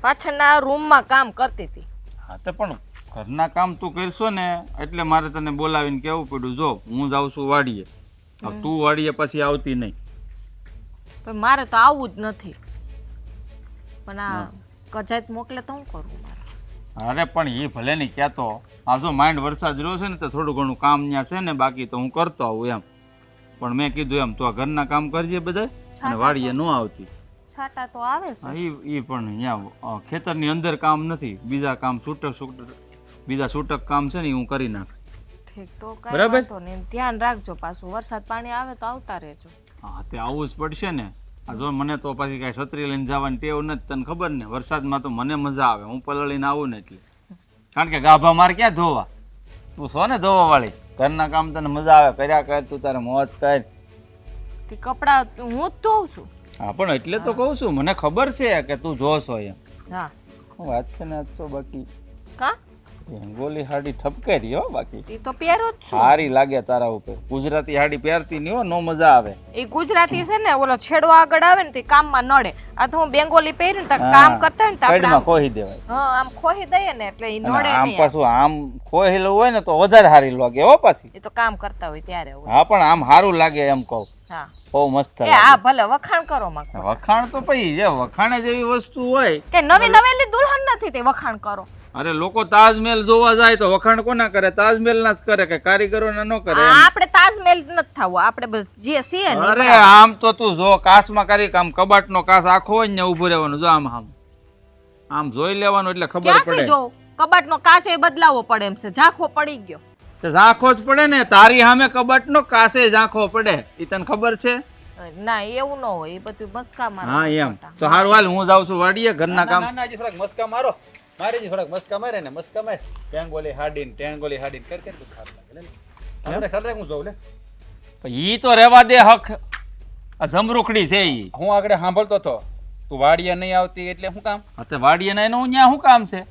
પાછળના રૂમમાં કામ કરતી હતી. હા તો પણ ઘરના કામ તું કરશો ને એટલે મારે તને બોલાવીને કહેવું પડ્યું. જો હું જાઉં છું વાડીએ, તું વાડીએ પછી આવતી નહીં. પણ મારે તો આવવું જ નથી. પણ આ કજાત મોકલે તો હું કરું મારે? અરે પણ એ ભલે નહીં કહેતો. આ જો માઇન્ડ વરસાદ રહ્યો છે ને તો થોડું ઘણું કામ ત્યાં છે ને, બાકી તો હું કરતો આવું એમ. પણ મેં કીધું એમ તું આ ઘરના કામ કરજે બધા અને વાડીએ ન આવતી. છાટા તો આવે છે. એ પણ અહીંયા ખેતરની અંદર કામ નથી, બીજા કામ છૂટક કામ છે ને હું કરી નાખ. ઠીક તો કાંઈ બરાબર. વાંધો નહીં. ધ્યાન રાખજો પાછું. વરસાદ પાણી આવે તો આવતા રહેજો. હા તે આવવું જ પડશે ને. આ જો મને તો પછી કાંઈ છત્રી લઈને જવાની ટેવ નથી, તને ખબર ને. વરસાદમાં તો મને મજા આવે, હું પલળીને આવું ને એટલે. કારણ કે ગાભા મારે ક્યાં ધોવા? તું છો ને ધોવા વાળી. ઘરના કામ તને મજા આવે, કર્યા કર, તું તારે મોજ કર. તે કપડાં હું જ ધોઉં છું. હા પણ એટલે તો કહું છું, મને ખબર છે કે તું જોશો એમ. હા વાત છે ને આજ તો બાકી કા બેંગોલી હાડી ઠપકે રહી હો. બાકી એ તો પહેરો જ છું. સારી લાગે તારા ઉપર. ગુજરાતી હાડી પહેરતી નહીં હો, નો મજા આવે. એ ગુજરાતી છે ને, ઓલો છેડો આગળ આવે ને તો કામમાં નડે. આ તો હું બેંગોલી પહેરીને તો કામ કરતા હોય ને તો આપણે કડમાં ખોઈ દેવાય. હા આમ ખોહી દઈએ ને એટલે એ અને નડે આમ નહીં. પાછું આમ ખોહેલું હોય ને તો વધારે સારી લાગે હો પાછી. એ તો કામ કરતા હોય ત્યારે હોય. હા પણ આમ સારું લાગે એમ કહું. હા બહુ મસ્ત એ લાગે. હા ભલે વખાણ કરો માં. વખાણ તો પછી જે વખાણે જેવી વસ્તુ હોય. કે નવી નવેલી દુલ્હન નથી તે વખાણ કરો. અરે લોકો તાજમહેલ જોવા જાય તો વખાણ કોના કરે? તાજમહેલ ના જ કરે, કે કારીગરોના ન કરે એમ. આપણે તાજમહેલ નથી થવું, આપણે બસ જે છીએ ને અરે આમ તો તું જો કાચમાં કરી આમ કબાટનો કાચ આખો હોય ને ઊભું રહેવાનું, જો આમ આમ આમ જોઈ લેવાનું એટલે ખબર ક્યાંથી પડે. જો કબાટનો કાચ એ બદલાવવો પડે એમ છે, ઝાંખો પડી ગયો. તો ઝાંખો જ પડે ને, તારી સામે કબાટનો કાચે ઝાંખો પડે, ઈ તને ખબર છે? ના એવું ન હોય, એ બધું મસ્કા મારે. હા એમ તો હારું હાલ, હું જાઉં છું વાડીએ ઘરના કામ. ના હજી થોડાક મસ્કા મારો, મારે હજી થોડાક મસ્કા મારે ને મસ્કા મારે ટેંગોલી હાડીને કર તું ખાર લાગે લે આપણે ખરે હું જોઉં લે. ઈ તો રહેવા દે, હક આ જમરૂખડી છે ઈ. હું આગળ સાંભળતો હતો તું વાડીએ નહીં આવતી એટલે શું કામ? તે વાડીએ ને એનું ન્યા શું કામ છે?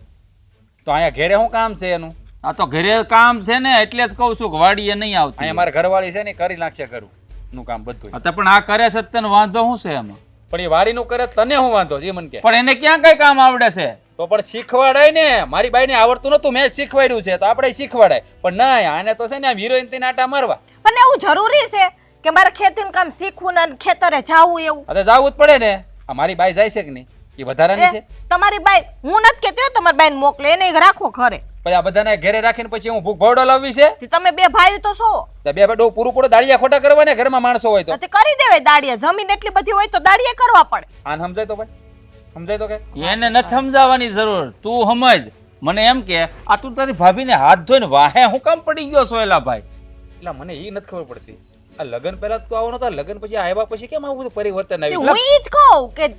તો અહીંયા ઘેરે શું કામ છે એનું? આ તો ઘરે કામ છે ને, એટલે જ કહું છું કે વાડીએ નહીં આવતી. અહીંયા મારા ઘરવાળી છે ને કરી નાખશે કરું નું કામ બધું. આ તો પણ આ કરે છે તને વાંધો શું છે એમાં? પણ એ વાડીનું કરે તને શું વાંધો જે મને કે? પણ એને ક્યાં કઈ કામ આવડે છે? તો પણ શીખવાડાય ને, મારી બાઈને આવડતું નતું, મેં જ શીખવાડ્યું છે તો આપણે શીખવાડાય. પણ ના, આને તો છે ને આમ હિરોઈન થી નાટા મારવા. પણ એવું જરૂરી છે કે મારે ખેતીનું કામ શીખવું ને ખેતરે જાવું એવું? હવે જાવું જ પડે ને. આ મારી બાઈ જાય છે કે નહીં? એ વધારાની છે. એ, તમારી બાઈ હું નથી કહેતી હો, તમારી બાઈને મોકલે એને રાખો ઘરે. પછી આ બધાને ઘેરે રાખીને પછી હું ભૂખ ભવડો લાવવી છે? તે તમે બે ભાઈ તો છો, તો બે બેડો પૂરું પૂરું દાળિયા ખોટા કરવા ને ઘરમાં માણસો હોય તો. તે કરી દેવાય દાડિયા, જમીન એટલી બધી હોય તો દાડિયા કરવા પડે. આને સમજાય તો ભાઈ, સમજાય તો કે એને નથી સમજાવવાની જરૂર, તું સમજ. મને એમ કે આ તું તારી ભાભીને હાથ ધોઈને વાહે હું કામ પડી ગયો છો એલા ભાઈ? એટલે મને એ નથી ખબર પડતી. આ લગ્ન પહેલા તું આવો નતો, લગ્ન પછી આવ્યા પછી કેમ આવું બધું પરિવર્તન તે આવ્યું? હું ઈ જ કહું કે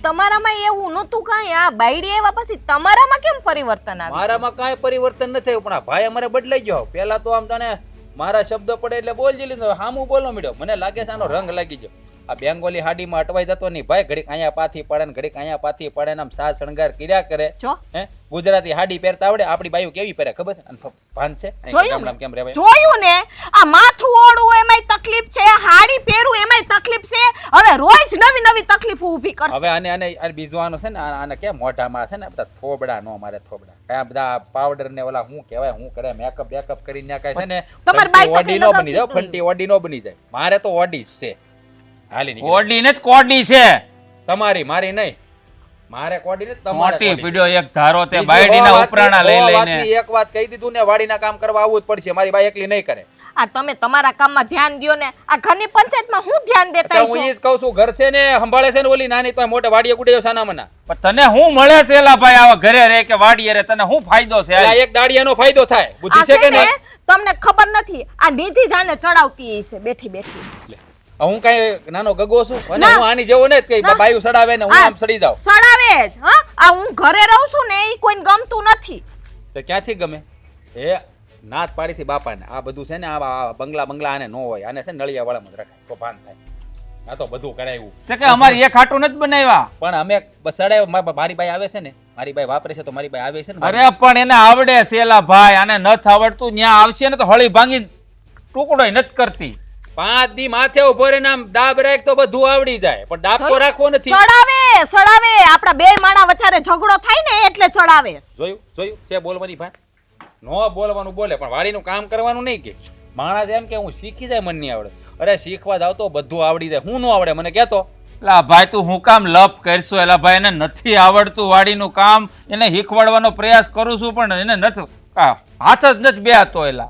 તમારામાં એવું નહોતું કાંઈ, આ બાયડી આવ્યા પછી તમારામાં કેમ પરિવર્તન આવ્યું? મારામાં કાંઈ પરિવર્તન નથી થયું, પણ આ ભાઈ અમારે બદલાઈ ગયો. પેલા તો આમ તને મારા શબ્દ પડે એટલે બોલજી લીધો, હામું બોલવા મળ્યો. મને લાગે છે આનો રંગ લાગી ગયો. આ બેંગોલી હાડીમાં અટવાઈ જતો નહીં ભાઈ, ઘડીક અહીંયા પાથી પડે ને ઘડીક અહીંયા પાથી પડે ને આમ સાજ શણગાર કર્યા કરે. જો હે ગુજરાતી હાડી પહેરતા આવડે, આપણી બાઈઓ કેવી પહેરે ખબર છે? અને ભાન છે જોયું ગામડામાં કેમ રહેવાય? જોયું ને, આ માથું ઓળવું એમાંય તકલીફ છે, આ હાડી પહેરવું એમાંય તકલીફ છે. હવે રોજ નવી નવી તકલીફ ઊભી કરશે. હવે આને બીજું આનું છે ને, આને કેમ મોઢામાં છે ને બધા થોબડા નો મારે થોબડા, કયા બધા પાવડર ને ઓલા શું કહેવાય શું કરે મેકઅપ બેકઅપ કરીને ત્યાં કાંઈ છે ને તમારી બાઈ ઓડી નો બની જાય, ફંટી ઓડી નો બની જાય. મારે તો ઓડી જ છે. હાલી નીકળી. કોડી ને જ કોડી છે તમારી મારી નહીં, મારે કોડી ને તમારે મોટી કોડી. પીડ્યો એક ધારો તે બીજી બાયડીના સો વાતની- ઉપરાણા લઈ સો લઈને. વાતની એક વાત કહી દીધું ને, વાડીના કામ કરવા આવવું જ પડશે. મારી બાઈ એકલી નહીં કરે. આ તમે તમારા કામમાં ધ્યાન દ્યો ને, આ ઘરની પંચાયતમાં હું ધ્યાન દેતા એટલે હું હશો? એ જ કહું છું, ઘર છે ને સંભાળે છે ને ઓલી નાની તો મોટે વાડીએ ગુડે સાના મના. પણ તને શું મળે છે એલા ભાઈ આવા ઘરે રહે કે વાડીએ રહે? તને શું ફાયદો છે? એટલે આ એક દાડિયાનો ફાયદો થાય. બુદ્ધિ આ છે કે છે ને, નહીં? તમને ખબર નથી, આ નિધિ જાને ચડાવતી છે બેઠી બેઠી. લે, હું કઈ નાનો ગગો છું અને ના. હું આની જેવો ને કે ના. બાયું સડાવે ને હું આ આમ સડી જાઉં. સડાવે જ. હા, આ હું ઘરે રહું છું ને એ કોઈને ગમતું નથી. તો ક્યાંથી ગમે? એ નાથ પાડીથી બાપાને આ બધું છે ને, આ બંગલા આને ન હોય, આને છે ને નળિયા વાળામાં જ રખાય તો ભાન થાય. આ તો બધું કરાયું. તે કે અમારી એક હાટું નથી બનાવ્યા. પણ અમે સડાય, મારી બાઈ આવે છે ને, મારી બાઈ વાપરે છે તો મારી બાઈ આવે છે ને. અરે પણ એને આવડે છે એલા ભાઈ, આને નથી આવડતું. ન્યા આવશે ને તો હળી ભાંગી ટુકડો નથી કરતી. 5 દી માથે ઉભો રહીને આમ દાબ રાખ તો બધું આવડી જાય, પણ દાબ તો રાખવો નથી. સડાવે આપણા બે માણા વચ્ચે ઝઘડો થાય ને એટલે ચડાવે. જોયું છે બોલવાની ભાઈ, નો બોલવાનું બોલે પણ વાડીનું કામ કરવાનું નહીં. કે માણસ એમ કે હું શીખી જાય મને નહીં આવડે. અરે શીખવા જાવ તો બધું આવડી જાય. હું ન આવડે મને કહેતો. એલા ભાઈ તું હું કામ લપ કરશો? એલા ભાઈ એને નથી આવડતું વાડીનું કામ, એને શીખવાડવાનો પ્રયાસ કરું છું પણ એને નથી, હાથ જ નથી બેહતો એલા.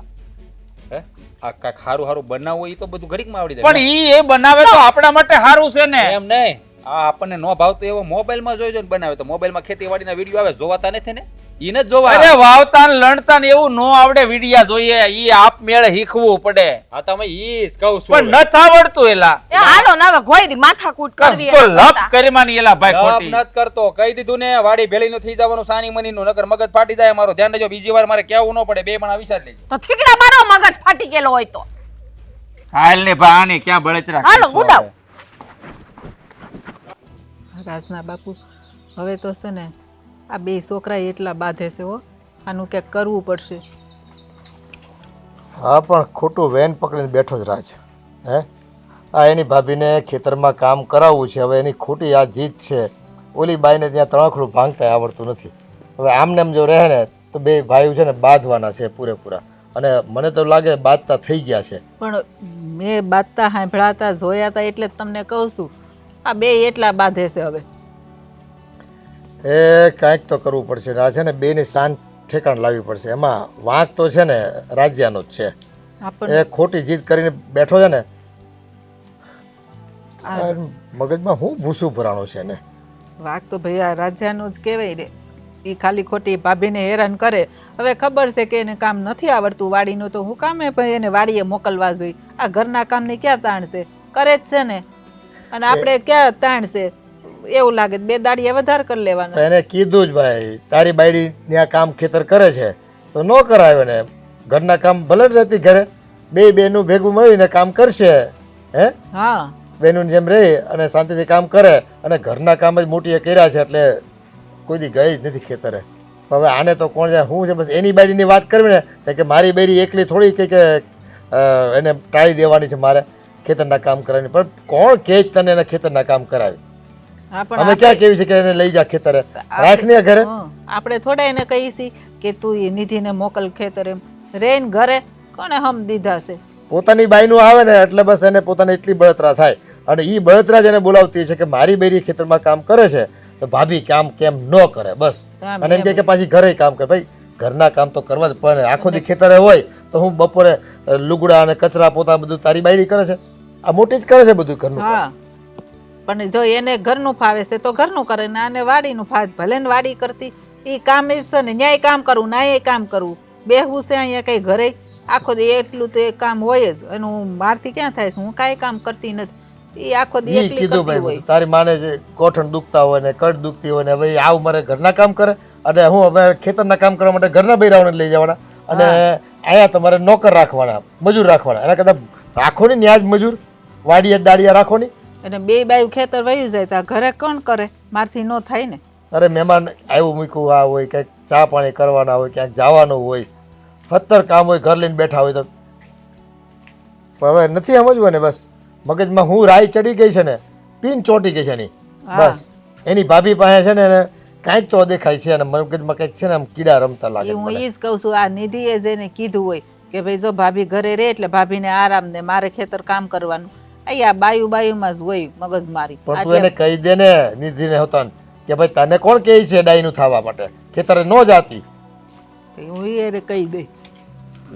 હે આ કાંઈક સારું બનાવવું એ તો બધું ઘડીકમાં આવડી જાય. પણ એ બનાવે તો આપણા માટે સારું છે ને. એમ નહીં, આ આપણને નો ભાવતો એવો મોબાઈલમાં જોઈ જોઈને બનાવે. તો મોબાઈલમાં ખેતીવાડીના વિડીયો આવે, જોવાતા નથી ને? ઈને જ જોવા. અરે વાવતા ને લણતા ને એવું નો આવડે, વિડિયા જોઈએ ઈ આપ મેળે શીખવું પડે. હા તમે ઈ જ કહું છું. પણ નથી આવડતું એલા. એ હાલો ને હવે ગોયરી માથાકૂટ કરવી તો એના લપ કરતા. કરીમાની એલા ભાઈ લપ ખોટી. નત કરતો, કહી દીધું ને. વાડી ભેળીનું થઈ જવાનું, સાની મનીનું, નકર મગજ ફાટી જાય મારો. ધ્યાન દેજો, બીજી વાર મારે કહેવું ન પડે. બે પણ વિચાર લેજો. તો થીગડા મારો મગજ ફાટી ગયેલો હોય તો. હાલ ને ભાઈ આને ક્યાં બળતરા હાલો, કરશો ગુડાવ. હવે? રાજના બાપુ હવે તો છે ને આ બે છોકરા એટલા બાંધે છે હો, આનું ક્યાંક કરવું પડશે. હા પણ ખોટું વેન પકડીને બેઠો જ રાજ. હે આ એની ભાભીને ખેતરમાં કામ કરાવવું છે. હવે એની ખોટી આ જીત છે. ઓલી બાઈને ત્યાં તણખડું ભાંગતા આવડતું નથી. હવે આમને એમ જો રહે ને તો બે ભાઈઓ છે ને બાંધવાના છે પૂરેપૂરા. અને મને તો લાગે બાંધતા થઈ ગયા છે. પણ મેં બાંધતા સાંભળાતા જોયા હતા એટલે જ તમને કહું છું, આ બે એટલા બાંધે છે હવે. એ કાંઈક તો કરવું પડશે આ છે ને બેની શાન ઠેકાણ લાવવી પડશે એમાં વાંક તો છે ને રાજ્યનો જ છે આપણને એ ખોટી જીદ કરીને બેઠો છે ને આ મગજમાં હું ભૂસું ભરાણું છે ને વાક તો ભાઈ આ રાજાનું જ કહેવાય રે. એ ખાલી ખોટી ભાભીને હેરાન કરે. હવે ખબર છે કે એને કામ નથી આવડતું વાડીનું, તો હું કામે પણ એને વાડીએ મોકલવા જોઈએ? આ ઘરના કામની ક્યાં તાણ છે? કરે જ છે ને. અને આપણે ક્યાં તાણ છે? એવું લાગે તો 2 દાડિયા વધારે કરી લેવાના. એને કીધું જ ભાઈ તારી બાયડી ત્યાં કામ ખેતર કરે છે તો ન કરાવે ને. ઘરના કામ ભલે જ રહેતી ઘરે, બેનું ભેગું મળીને કામ કરશે. હે હા બેનું જેમ રહી અને શાંતિથી કામ કરે. અને ઘરના કામ જ મોટી કર્યા છે એટલે કોઈ દી ગઈ જ નથી ખેતરે. હવે આને તો કોણ જાય શું છે? બસ એની બાયડીની વાત કરવી ને તો કે મારી બેરી એકલી થોડી કે એને ટાળી દેવાની છે મારે ખેતરના કામ કરવાની. પણ કોણ કે જ તને એને ખેતરના કામ કરાવી? હા પણ અમે ક્યાં કેવી છે કે એને લઈ જા ખેતરે? રાખને ઘરે. આપણે થોડા એને કહીશી કે તું એ નિધિને મોકલ ખેતર, એમ રેન ઘરે કોને હમ દીધા છે? પોતાની બાઈનું આવે ને એટલે બસ એને પોતાને એટલી બળતરા થાય. અને એ બળતરા જ એને બોલાવતી છે કે મારી બેરી ખેતરમાં કામ કરે છે તો ભાભી કામ કેમ ન કરે બસ. અને એમ કહે કે પાછી ઘરે કામ કરે. ભાઈ ઘરના કામ તો કરવા જ પડે. આખો દી ખેતરે હોય તો હું બપોરે લુગડા અને કચરા પોતા બધું તારી બાયડી કરે છે? આ મોટી જ કરે છે બધું ઘરનું. હા પણ જો એને ઘરનું ફાવે છે તો ઘરનું કરે ને આને વાડીનું ફાવે. ભલે ને વાડી કરતી એ કામ એ છે ને, ન્યાય કામ કરવું નાય કામ કરવું, બેહવું છે અહીંયા કઈ ઘરે આખો દી એટલું તો એ કામ હોય જ. એનું મારથી ક્યાં થાય છે? હું કાંઈ કામ કરતી નથી. એ આખો દી ઈ એકલી કીધું કરતી ભાઈ હોય. તારી માને જે કોઠણ દુખતા હોય ને કટ દુખતી હોય ને ભાઈ આવું મારે ઘરના કામ કરે અને હું હવે ખેતરના કામ કરવા માટે ઘરના બૈરાઓને લઈ જવાના અને અહીંયા તમારે નોકર રાખવાના, મજૂર રાખવાના. એના કરતાં રાખો ને ન્યાજ મજૂર, વાડીએ દાડિયા રાખો ની. અને 2 બાયું ખેતર વયું જાય તો આ ઘરે કોણ કરે? મારથી ન થાય ને. અરે મહેમાન આવ્યું મૂક્યું આ હોય, ક્યાંક ચા પાણી કરવાના હોય, ક્યાંક જવાનું હોય, 70 કામ હોય, ઘર લઈને બેઠા હોય તો. પણ હવે નથી સમજવું ને બસ મગજમાં હું રાઈ ચડી ગઈ છે ને, પીન ચોટી ગઈ છે એની. બસ એની ભાભી પાસે છે ને એને કાંઈક તો દેખાય છે અને મગજમાં કંઈક છે ને આમ કીડા રમતા લાગે. હું એ જ કહું છું, આ નિધિએ જેને કીધું હોય કે ભાઈ જો ભાભી ઘરે રહે એટલે ભાભીને આરામ ને મારે ખેતર કામ કરવાનું, અહીંયા બાયુમાં જ હોય મગજ મારી. પણ તું એને કહી દે ને નિધિને હોતા કે ભાઈ તને કોણ કહે છે ડાયનું થવા માટે? ખેતરે ન જાતી. હું એને કહી દઈ.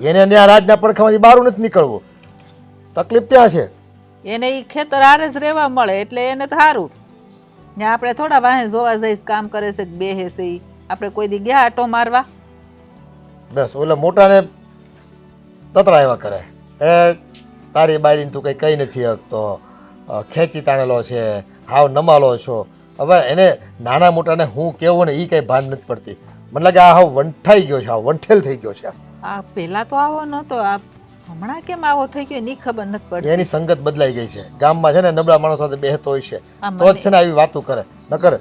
એને ત્યાં રાજના પડખામાંથી બહાર નથી નીકળવું. તકલીફ ત્યાં છે. એને ઈ ખેતર હારે જ રહેવા મળે એટલે એને તો સારું. ને આપણે થોડા વાહે જોવા જઈશ કામ કરે છે કે બેહે છે ઈ. આપણે કોઈ દી ગયા આટો મારવા? બસ ઓલા મોટાને તતરા એવા કરે એ તારી બાયડીને તું કંઈ કહી નથી શકતો, ખેંચી તાણેલો છે, હાવ નમાલો છો. હવે એને નાના મોટાને હું કેવું ને એ કંઈ ભાન નથી પડતી. મને લાગે આ હાવ વંઠાઈ ગયો છે, હાવ વંઠેલ થઈ ગયો છે. આ પહેલા તો આવો નતો, આ હમણાં કેમ આવો થઈ ગયો એની ખબર નથી પડતી. એની સંગત બદલાઈ ગઈ છે. ગામમાં છે ને નબળા માણસ સાથે બેહતો હોય છે તો જ છે ને આવી વાતો કરે. નકર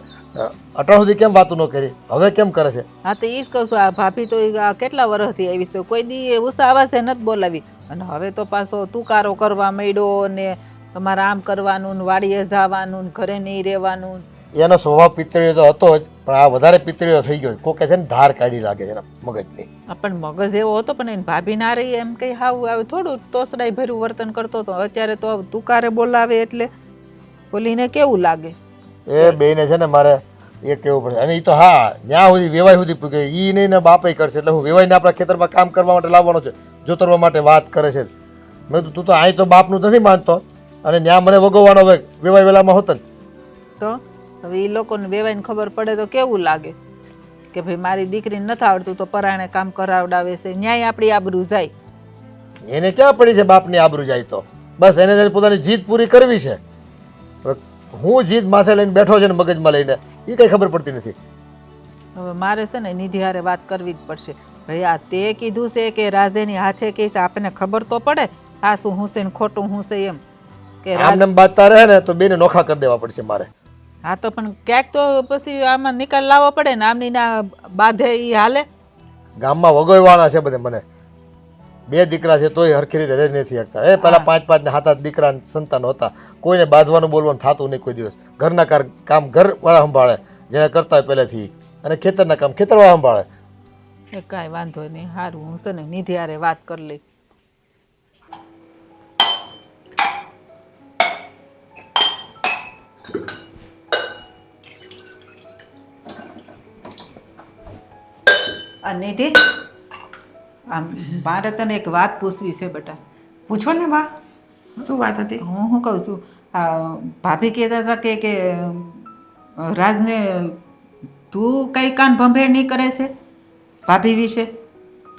અટાણ સુધી કેમ વાતો ન કરી, હવે કેમ કરે છે? હા તો એ જ કહું છું, આ ભાભી તો ઈ આ કેટલા વર્ષથી આવી છે, કોઈ દી ઉષા આવાસે નથી બોલાવી. અને હવે તો પાછો તુકારો કરવા માંડ્યો ને તમારે આમ કરવાનું ને વાડીએ જવાનું ને ઘરે નહીં રહેવાનું. એનો સ્વભાવ પિત્તળીયો તો હતો જ પણ આ વધારે પિત્તળીયો થઈ ગયો. કોકે છે ને ધાર કાઢી લાગે છે એના મગજની. પણ મગજ એવો હતો પણ એને ભાભી ના રહી એમ કઈ હાવ આવે થોડું તોસડાઈ ભર્યું વર્તન કરતો હતો. અત્યારે તો તુકારે બોલાવે એટલે બોલીને કેવું લાગે? એ બેને છે ને મારે એ કેવું પડશે. અને એ તો હા ત્યાં સુધી વેવાય સુધી પૂગે એ નહીં ને બાપે કરશે એટલે હું વેવાઈને આપણા ખેતરમાં કામ કરવા માટે લાવવાનો છે, જોતરવા માટે વાત કરે છે. મેં તું તો અહીં તો બાપનું નથી માનતો અને ત્યાં મને વગોવાનો હવે વેવાય વેલામાં હોત ને તો હવે એ લોકોને વેવાઈને ખબર પડે તો કેવું લાગે કે ભાઈ મારી દીકરીને નથી આવડતું તો પરાણે કામ કરાવડાવે છે. ન્યાય આપણી આબરૂ જાય. એને ક્યાં પડી છે બાપની આબરૂ જાય તો? બસ એને પોતાની જીદ પૂરી કરવી છે. હું જીદ માથે લઈને બેઠો છે ને મગજમાં લઈને એ કઈ ખબર પડતી નથી. હવે મારે છે ને નિધિ હારે વાત કરવી જ પડશે. ભાઈ આ તે કીધું છે કે રાજેની હાથે કે છે, આપણને ખબર તો પડે આ શું હું છે ને ખોટું હું છે એમ કે આમ નામ બાતતા રહે ને તો બેને નોખા કરી દેવા પડશે મારે. હા તો પણ ક્યાંક તો પછી આમાં નિકાલ લાવવો પડે ને. આમની ના બાંધે ઈ હાલે. ગામમાં વગોયવાના છે બધે મને. 2 દીકરા છે તોય હરખી રીતે રહી નથી શકતા. એ પેલા 5 ને 7 દીકરા સંતાનો હતા. કોઈને બાંધવાનું બોલવાનું થતું નહીં કોઈ દિવસ. ઘરના કામ ઘરવાળા સંભાળે જેને કરતા હોય પહેલેથી, અને ખેતરના કામ ખેતરવાળા સંભાળે. એ કાંઈ વાંધો નહીં, સારું હું છે ને નિધિ હારે વાત કરી લઈ. નિધિ, આમ મારે તને એક વાત પૂછવી છે બેટા. પૂછો ને બા, શું વાત હતી? હું શું કહું છું, આ ભાભી કહેતા હતા કે રાજને તું કઈ કાન ભંભેર નહીં કરે છે ભાભી વિશે?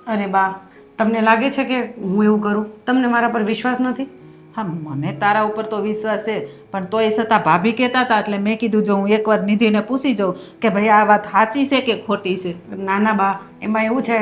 અરે બા, તમને લાગે છે કે હું એવું કરું? તમને મારા પર વિશ્વાસ નથી? હા, મને તારા ઉપર તો વિશ્વાસ છે, પણ તોય છતાં ભાભી કહેતા હતા એટલે મેં કીધું જો હું એકવાર નિધિને પૂછી જાઉં કે ભાઈ આ વાત સાચી છે કે ખોટી છે. ના ના બા, એમાં એવું છે,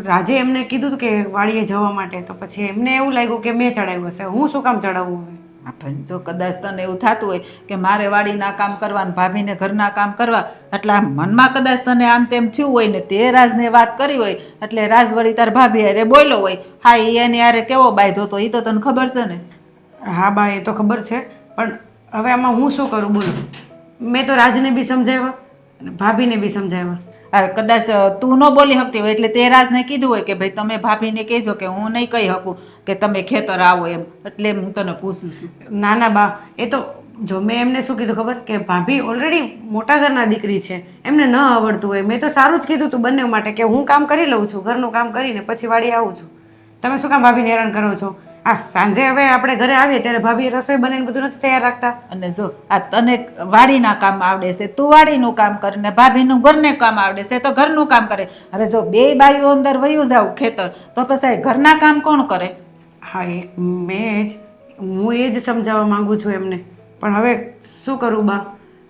રાજે એમને કીધું હતું કે વાડીએ જવા માટે, તો પછી એમને એવું લાગ્યું કે મેં ચડાવ્યું હશે. હું શું કામ ચડાવવું હવે? હા, પણ જો કદાચ તને એવું થતું હોય કે મારે વાડીના કામ કરવા ને ભાભીને ઘરના કામ કરવા, એટલે આ મનમાં કદાચ તને આમ તેમ થયું હોય ને તે રાજને વાત કરી હોય એટલે રાજ વળી તાર ભાભી હારે બોલ્યો હોય, હા એ એને યારે કેવો બાંધ્યો તો એ તો તને ખબર છે ને? હા બા, એ તો ખબર છે, પણ હવે આમાં હું શું કરું બોલો? મેં તો રાજને બી સમજાવ્યા અને ભાભીને બી સમજાવ્યા. આ કદાચ તું ન બોલી શકતી હોય એટલે તે રાજને કીધું હોય કે ભાઈ તમે ભાભીને કહેજો કે હું નહીં કહી શકું કે તમે ખેતર આવો એમ, એટલે હું તને પૂછું છું. ના ના બા, એ તો જો મેં એમને શું કીધું ખબર, કે ભાભી ઓલરેડી મોટા ઘરના દીકરી છે, એમને ન આવડતું હોય. મેં તો સારું જ કીધું તું બંને માટે કે હું કામ કરી લઉં છું, ઘરનું કામ કરીને પછી વાડી આવું છું. તમે શું કામ ભાભીને હેરાન કરો છો? હા, સાંજે હવે આપણે ઘરે આવીએ ત્યારે ભાભી રસોઈ બનાવીને બધું નથી તૈયાર રાખતા? અને જો આ તને વાડીના કામ આવડે છે, તું વાડીનું કામ કરે ને ભાભીનું ઘરને કામ આવડે છે તો ઘરનું કામ કરે. હવે જો બે બાઈઓ અંદર વયું જાવ ખેતર તો પછી ઘરના કામ કોણ કરે? હા, હું એ જ સમજાવવા માંગુ છું એમને, પણ હવે શું કરું બા,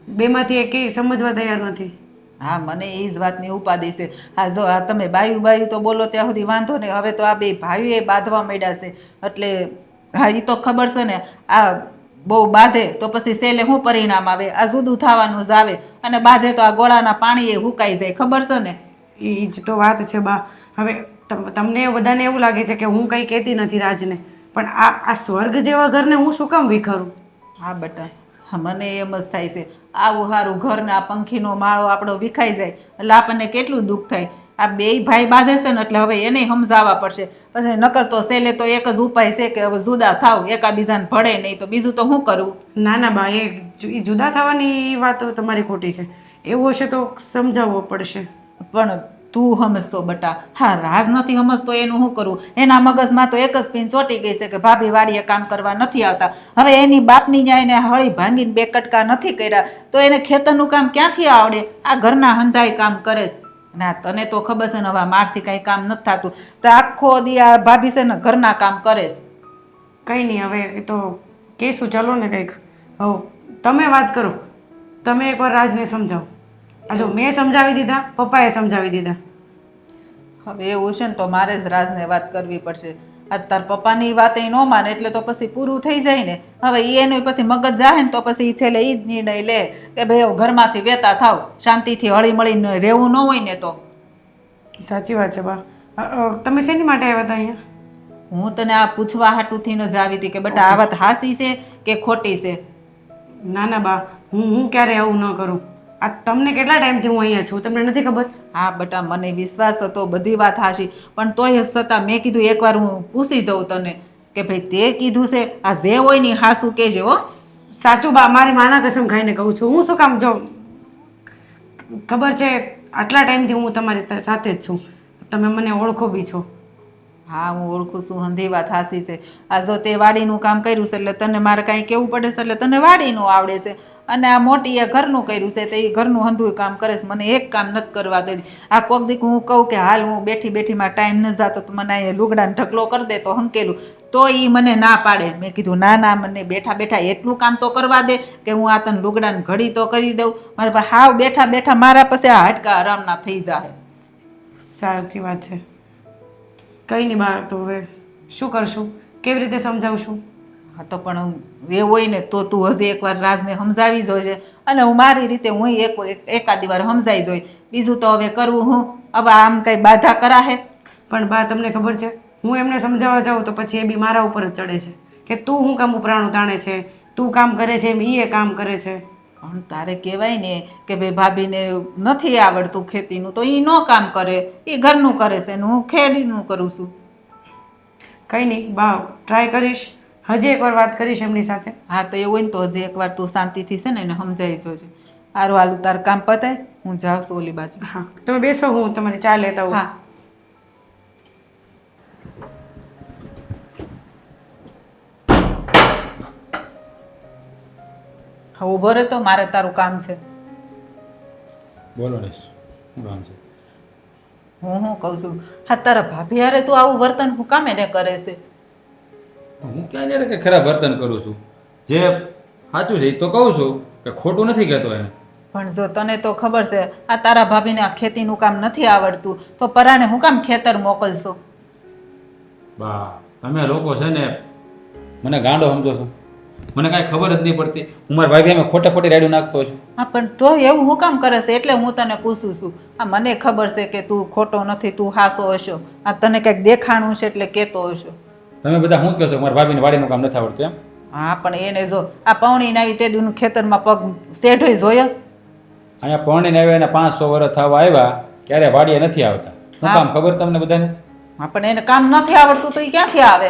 બેમાંથી એકેય સમજવા તૈયાર નથી. હા, મને એ જ વાતની ઉપાધિ છે. હા, જો આ તમે બાયું તો બોલો ત્યાં સુધી વાંધો નહીં, હવે તો આ બે ભાઈઓ એ બાંધવા માંડ્યા છે એટલે હા એ તો ખબર છે ને, આ બહુ બાંધે તો પછી સેલે શું પરિણામ આવે? આ જુદું થવાનું જ આવે, અને બાંધે તો આ ગોળાના પાણી એ હુકાઈ જાય, ખબર છે ને? એ જ તો વાત છે બા. હવે તમને બધાને એવું લાગે છે કે હું કંઈ કહેતી નથી રાજને, પણ આ સ્વર્ગ જેવા ઘરને હું શું કામ વિખરું? હા બેટા, હા મને એમ જ થાય છે, આવું સારું ઘર ને આ પંખીનો માળો આપણો વિખાઈ જાય એટલે આપણને કેટલું દુઃખ થાય. આ બેય ભાઈ બાંધે છે ને એટલે હવે એને સમજાવવા પડશે. પછી નકર તો સેલે તો એક જ ઉપાય છે કે હવે જુદા થાવ, એકાબીજાને ભળે નહીં તો બીજું તો શું કરવું? ના ના બા, એ જુદા થવાની વાત તમારી ખોટી છે. એવું હશે તો સમજાવવો પડશે. પણ તું સમજતો બટા, હા રાજ નથી સમજતો એનું શું કરવું? એના મગજમાં તો એક જ પીન ચોટી ગઈ છે કે ભાભી વાડીએ કામ કરવા નથી આવતા. હવે એની બાપની ન્યાય એને હળી ભાંગીને બે કટકા નથી કર્યા તો એને ખેતરનું કામ ક્યાંથી આવડે? આ ઘરના હંધાય કામ કરે છે. ના તને તો ખબર છે ને હવે મારથી કાંઈ કામ નથી થતું તો આખો દી આ ભાભી છે ને ઘરના કામ કરે છે. કંઈ નહીં, હવે એ તો કહેશું, ચલો ને કંઈક. હવે તમે વાત કરો, તમે એકવાર રાજને સમજાવો. આ જો મેં સમજાવી દીધા, પપ્પાએ સમજાવી દીધા. હવે એવું છે ને તો મારે જ રાજને વાત કરવી પડશે. આ તાર પપ્પાની વાત ન માને એટલે તો પછી પૂરું થઈ જાય ને. હવે એનું પછી મગજ જાહે ને તો પછી છેલ્લે એ જ નિર્ણય લે કે ભાઈ હવે ઘરમાંથી વેતા થાવ, શાંતિથી હળી મળીને રહેવું ન હોય ને તો. સાચી વાત છે બા. તમે શેની માટે આવ્યા હતા અહીંયા? હું તને આ પૂછવા હાટુથી ન જ આવી હતી કે બેટા આ વાત હાસી છે કે ખોટી છે. ના ના બા, હું ક્યારે આવું ન કરું. આ તમને કેટલા ટાઈમથી હું અહીંયા છું, તમને નથી ખબર? હા બેટા, મને વિશ્વાસ હતો બધી વાત હાશી, પણ તોય છતાં મેં કીધું એકવાર હું પૂછી દઉં તને કે ભાઈ તે કીધું છે આ જે હોય ને હાસું કહેજે હો. સાચું બા, મારી માના કસમ ખાઈને કહું છું. હું શું કામ, જો ખબર છે આટલા ટાઈમથી હું તમારી સાથે જ છું, તમે મને ઓળખો બી છો. હા હું ઓળખું છું, હંધી વાત હાસી છે. આ જો તે વાડીનું કામ કર્યું છે એટલે તને મારે કાંઈ કેવું પડે છે એટલે તને વાડીનું આવડે છે, અને આ મોટી એ ઘરનું કર્યું છે તે એ ઘરનું હંધુય કામ કરે છે. મને એક કામ નથી કરવા દેતી. આ કોક દીક હું કહું કે હાલ હું બેઠી બેઠીમાં ટાઈમ નથી જતો તો મને અહીંયા લુગડાને ઢગલો કરી દે તો હંકેલું તો એ મને ના પાડે. મેં કીધું ના ના, મને બેઠા બેઠા એટલું કામ તો કરવા દે કે હું આ તને લુગડાને ઘડી તો કરી દઉં. મારે પાસે હાવ બેઠા બેઠા મારા પાસે આ હાડકા આરામના થઈ જાય. સાચી વાત છે. કંઈ નહીં બા, તો હવે શું કરશું, કેવી રીતે સમજાવશું? હા તો પણ એ હોય ને તો તું હજી એકવાર રાજને સમજાવી જોઈજે, અને હું મારી રીતે હું એકાદી વાર સમજાઈ જોઈ. બીજું તો હવે કરવું હું? હવે આમ કઈ બાધા કરાહે? પણ બા તમને ખબર છે, હું એમને સમજાવવા જાઉં તો પછી એ બી મારા ઉપર જ ચડે છે કે તું હું કામ ઉપરાણું તાણે છે, તું કામ કરે છે એમ એ કામ કરે છે. પણ તારે કહેવાય ને કે ભાઈ ભાભીને નથી આવડતું ખેતીનું તો એ ન કામ કરે, એ ઘરનું કરે છે ને હું ખેડીનું કરું છું. કંઈ નહીં બા, ટ્રાય કરીશ, હજી એકવાર વાત કરીશ એમની સાથે. હા તો એવું હોય ને તો હજી એકવાર તું શાંતિથી છે ને એને સમજાવી જોજે. સારું હાલું તાર કામ પતાય, હું જાઉં છું ઓલી બાજુ. હા તમે બેસો, હું તમારી ચા લેતા આવું. હા. હા ઉભો રહે તો મારે તારું કામ છે. બોલો ને શું કામ છે? હું કહું છું, હા તારા ભાભી હારે તું આવું વર્તન હું કામ એને કરે છે? હું ક્યાં ને કે ખરાબ વર્તન કરું છું, જે સાચું છે એ તો કહું છું, કે ખોટું નથી કહેતો એને. પણ જો તને તો ખબર છે આ તારા ભાભીને આ ખેતીનું કામ નથી આવડતું તો પરાણે હું કામ ખેતર મોકલશો? બા તમે લોકો છે ને મને ગાંડો સમજો છો, મને કાંઈ ખબર જ નહીં પડતી. હું મારા ભાઈ અમે ખોટે ખોટી રાડ્યું નાખતો છું. હા પણ તો એવું હું કામ કરે છે એટલે હું તને પૂછું છું. આ મને ખબર છે કે તું ખોટો નથી, તું હાસો હશો, આ તને કંઈક દેખાણું છે એટલે કહેતો હશો. તમે બધા શું કહો છો મારા ભાભીને વાડીનું કામ નથી આવડતું એમ? હા પણ એને જો આ પૌણીને આવી તે દીનું ખેતરમાં પગ શેઢોય જોયસ. અહીંયા પરણીને આવ્યા એને 500 વર્ષ થવા આવ્યા, ક્યારે વાડીએ નથી આવતા. શું કામ ખબર તમને બધાને? હા પણ એને કામ નથી આવડતું તો એ ક્યાંથી આવે?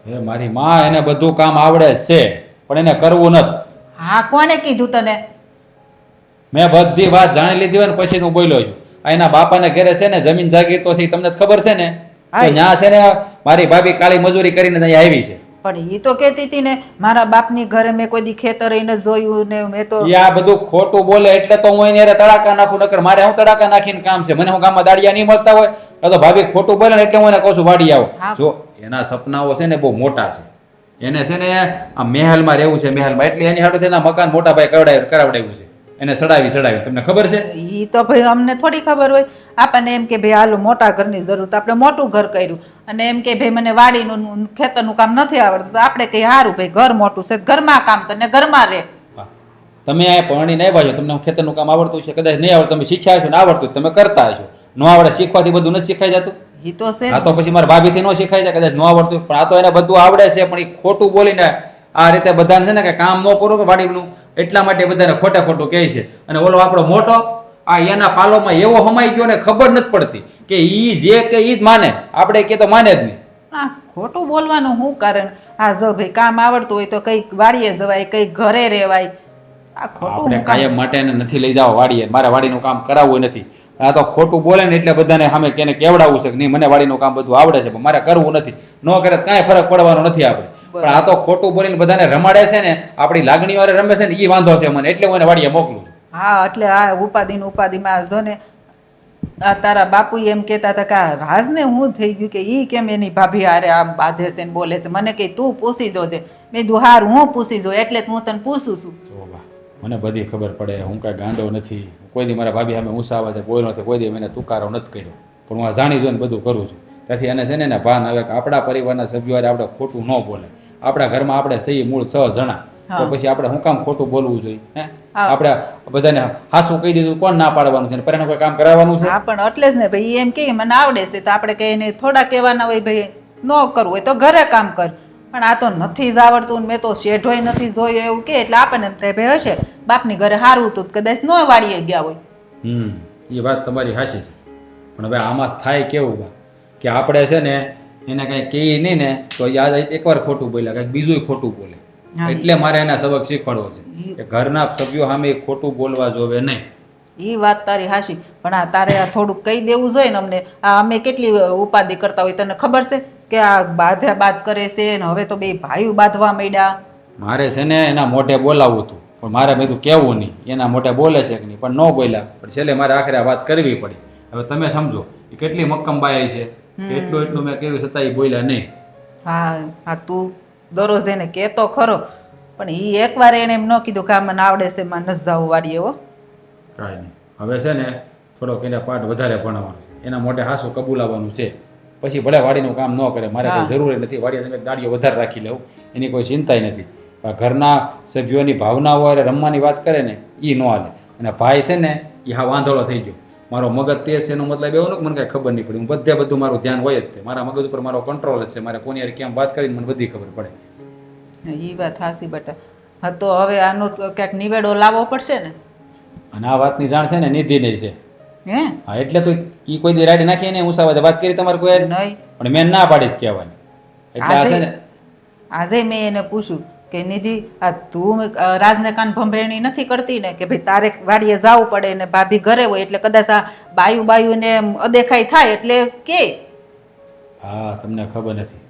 હે મારી માં, એને બધું કામ આવડે જ છે પણ એને કરવું નથી. હા કોને કીધું તને? મેં બધી વાત જાણી લીધી હોય ને પછી હું બોલ્યો છું. આ એના બાપાને ઘરે છે ને જમીન જાગીર તો છે ઈ તમને ખબર છે ને? તો ન્યા છે ને મારી ભાભી કાળી મજૂરી કરીને અહીંયા આવી છે. પણ એ તો કહેતી હતી ને મારા બાપની ઘરે મેં કોઈ દી ખેતર એને જોયું ને મેં તો. ઈ આ બધું ખોટું બોલે એટલે તો હું એને તડાકા નાખું, નકર મારે હું તડાકા નાખીને કામ છે. મને હું ગામમાં દાડિયા નહીં મળતા હોય તો ભાભી ખોટું બોલે ને એટલે હું એને કહું છું વાડી આવો. હા. જો એના સપનાઓ છે ને બહુ મોટા છે, એને છે ને આ મહેલમાં રહેવું છે, મહેલમાં, એટલે એની હાટુ તેના મકાન મોટા ભાઈ કરાવડાવ્યું છે, એને સડાવી તમને ખબર છે? ઈ તો ભાઈ અમને થોડી ખબર હોય. આપણને એમ કે ભાઈ હાલો મોટા ઘરની જરૂર, તો આપણે મોટું ઘર કર્યું. અને એમ કે ભાઈ મને વાડીનું ખેતરનું કામ નથી આવડતું તો આપણે કહીએ સારું ભાઈ ઘર મોટું છે, ઘરમાં કામ કરીને ઘરમાં રહે. હા. તમે આ પરણીને આવ્યા છો, તમને ખેતરનું કામ આવડતું છે, કદાચ નહીં આવડતું, તમે શીખ્યા છો ને આવડતું તમે કરતા હશો. ન આવડે શીખવાથી બધું નથી શીખાઈ જતું. ઈ તો છે. આ તો પછી મારા ભાભીથી ન શીખાય છે, કદાચ ન આવડતું, પણ આ તો એને બધું આવડે છે. પણ એ ખોટું બોલીને આ રીતે બધાને છે ને કે કામ ન પૂરું વાડીનું એટલા માટે બધાને ખોટે ખોટું કહે છે. અને ઓલો આપણો મોટો આ એના પાલોમાં એવો હમાઈ ગયો ને ખબર નથી પડતી કે ઈ જે કે ઈ જ માને, આપણે કે તો માને જ નહીં. ના ખોટું બોલવાનું શું કારણ? હા જો ભાઈ કામ આવડતું હોય તો કઈક વાડીએ જવાય, કઈક ઘરે રહેવાય. આ ખોટું આપણે હું કામ? કાયમ માટે એને નથી લઈ જાવ વાડીએ, મારે વાડીનું કામ કરાવવું નથી. આ તો ખોટું બોલે ને એટલે બધાને સામે કેને કેવડાવવું છે કે નહીં મને વાડીનું કામ બધું આવડે છે પણ મારે કરવું નથી. ન કરે તો કાંઈ ફરક પડવાનો નથી આપણે. પણ આ તો ખોટું બોલીને બધાને રમાડે છે ને, આપણી લાગણીઓ હારે રમે છે ને, એ વાંધો છે મને, એટલે હું એને વાડીએ મોકલું છું. હા એટલે આ ઉપાધિમાં જો ને આ તારા બાપુ એમ કહેતા હતા કે આ રાજને હું થઈ ગયું કે ઈ કેમ એની ભાભી હારે આમ બાંધે છે ને બોલે છે. મને કે તું પૂછી જોજે. મેં કીધું હાર હું પૂછી જો, એટલે હું તને પૂછું છું. જો બા, મને બધી ખબર પડે, હું કાંઈ ગાંડો નથી. કોઈ દી મારા ભાભી સામે ઊંચા આવે છે બોલ્યો નથી, કોઈ દી મેં તુકારો નથી કર્યો, પણ હું આ જાણી જોઈને બધું કરું છું. ત્યાંથી એને છે ને ભાન આવે કે આપણા પરિવારના સભ્યો હારે આપણે ખોટું ન બોલે. આપણા ઘરમાં આપણે સહી મૂળ 6 જણા, તો પછી આપણે શું કામ ખોટું બોલવું જોઈએ? હે આપણે બધાને હાસું કહી દીધું, કોણ ના પાડવાનું છે? પહેલા કોઈ કામ કરાવવાનું છે? હા પણ એટલે જ ને ભાઈ એમ કે મને આવડે છે તો આપણે કઈ એને થોડા કહેવાના હોય ભાઈ ન કરવું હોય તો ઘરે કામ કર. પણ આ તો નથી જ આવડતું, મેં તો શેઢોય નથી જોયો એવું કે એટલે આપણને એમ થાય ભાઈ હશે બાપની ઘરે સારું હતું કદાચ ન વાળીએ ગયા હોય. એ વાત તમારી હાચી છે, પણ હવે આમાં થાય કેવું બા કે આપણે છે ને એને કાંઈ કહીએ નહીં ને તો યાદ એકવાર ખોટું બોલ્યા, કાંઈક બીજું ખોટું બોલે. એટલે મારે એના સબક શીખવાડવો છે કે ઘરના સભ્યો સામે ખોટું બોલવા જોવે નહીં. એ વાત તારી હાશી, પણ આ તારે આ થોડુંક કહી દેવું જોઈએ ને અમને. આ અમે કેટલી ઉપાધિ કરતા હોય તને ખબર છે કે આ બાધ્યા બાદ કરે છે ને હવે તો બે ભાઈઓ બાંધવા માંડ્યા. મારે છે ને એના મોઢે બોલાવવું હતું પણ મારે બધું કહેવું નહીં. એના મોઢે બોલે છે કે નહીં પણ ન બોલ્યા, પણ છેલ્લે મારે આખરે આ વાત કરવી પડી. હવે તમે સમજો એ કેટલી મક્કમ બાઈ છે, એટલું મેં કર્યું છતાં એ બોલ્યા નહીં. હા તું દરરોજ એને કહેતો ખરો, પણ એ એકવાર એને એમ ન કીધું કે આ મને આવડે છે માં નથી જવું વાળીએ હો. કાંઈ નહીં, હવે છે ને થોડોક એને પાઠ વધારે ભણાવવાનો છે, એના મોઢે હાસું કબૂલાવવાનું છે. પછી ભલે વાડીનું કામ ન કરે, મારે કોઈ જરૂર નથી. વાડીએ તમે દાડીઓ વધારે રાખી લેવું, એની કોઈ ચિંતાય નથી. ઘરના સભ્યોની ભાવનાઓ હારે રમવાની વાત કરે ને એ ન હાલે. અને ભાઈ છે ને એ હા વાંધોળો થઈ ગયો. મારો મગજ તેજ છે એનો મતલબ એવું નથી મને કાંઈ ખબર નહીં પડી. હું બધું મારું ધ્યાન હોય જ તે, મારા મગજ ઉપર મારો કંટ્રોલ જ છે. મારે કોની હારે કેમ વાત કરીને મને બધી ખબર પડે. એ વાત હાસી બેટા. હા તો હવે આનો ક્યાંક નિવેડો લાવવો પડશે ને. અને આ વાતની જાણ છે ને નિધિને છે. હે હા એટલે તો એ કોઈ દી રાડી નાખી ને ઉસાવા વાત કરી તમારે કોઈ નહીં, પણ મેં ના પાડી જ કહેવાની. એટલે આ છે ને આજે મેં એને પૂછ્યું કે નિધિ આ તું રાજને કાન ભંભેરણી નથી કરતી ને કે ભાઈ તારે વાડીએ જવું પડે ને ભાભી ઘરે હોય એટલે કદાચ આ બાયુને અદેખાઈ થાય એટલે કે હા તમને ખબર નથી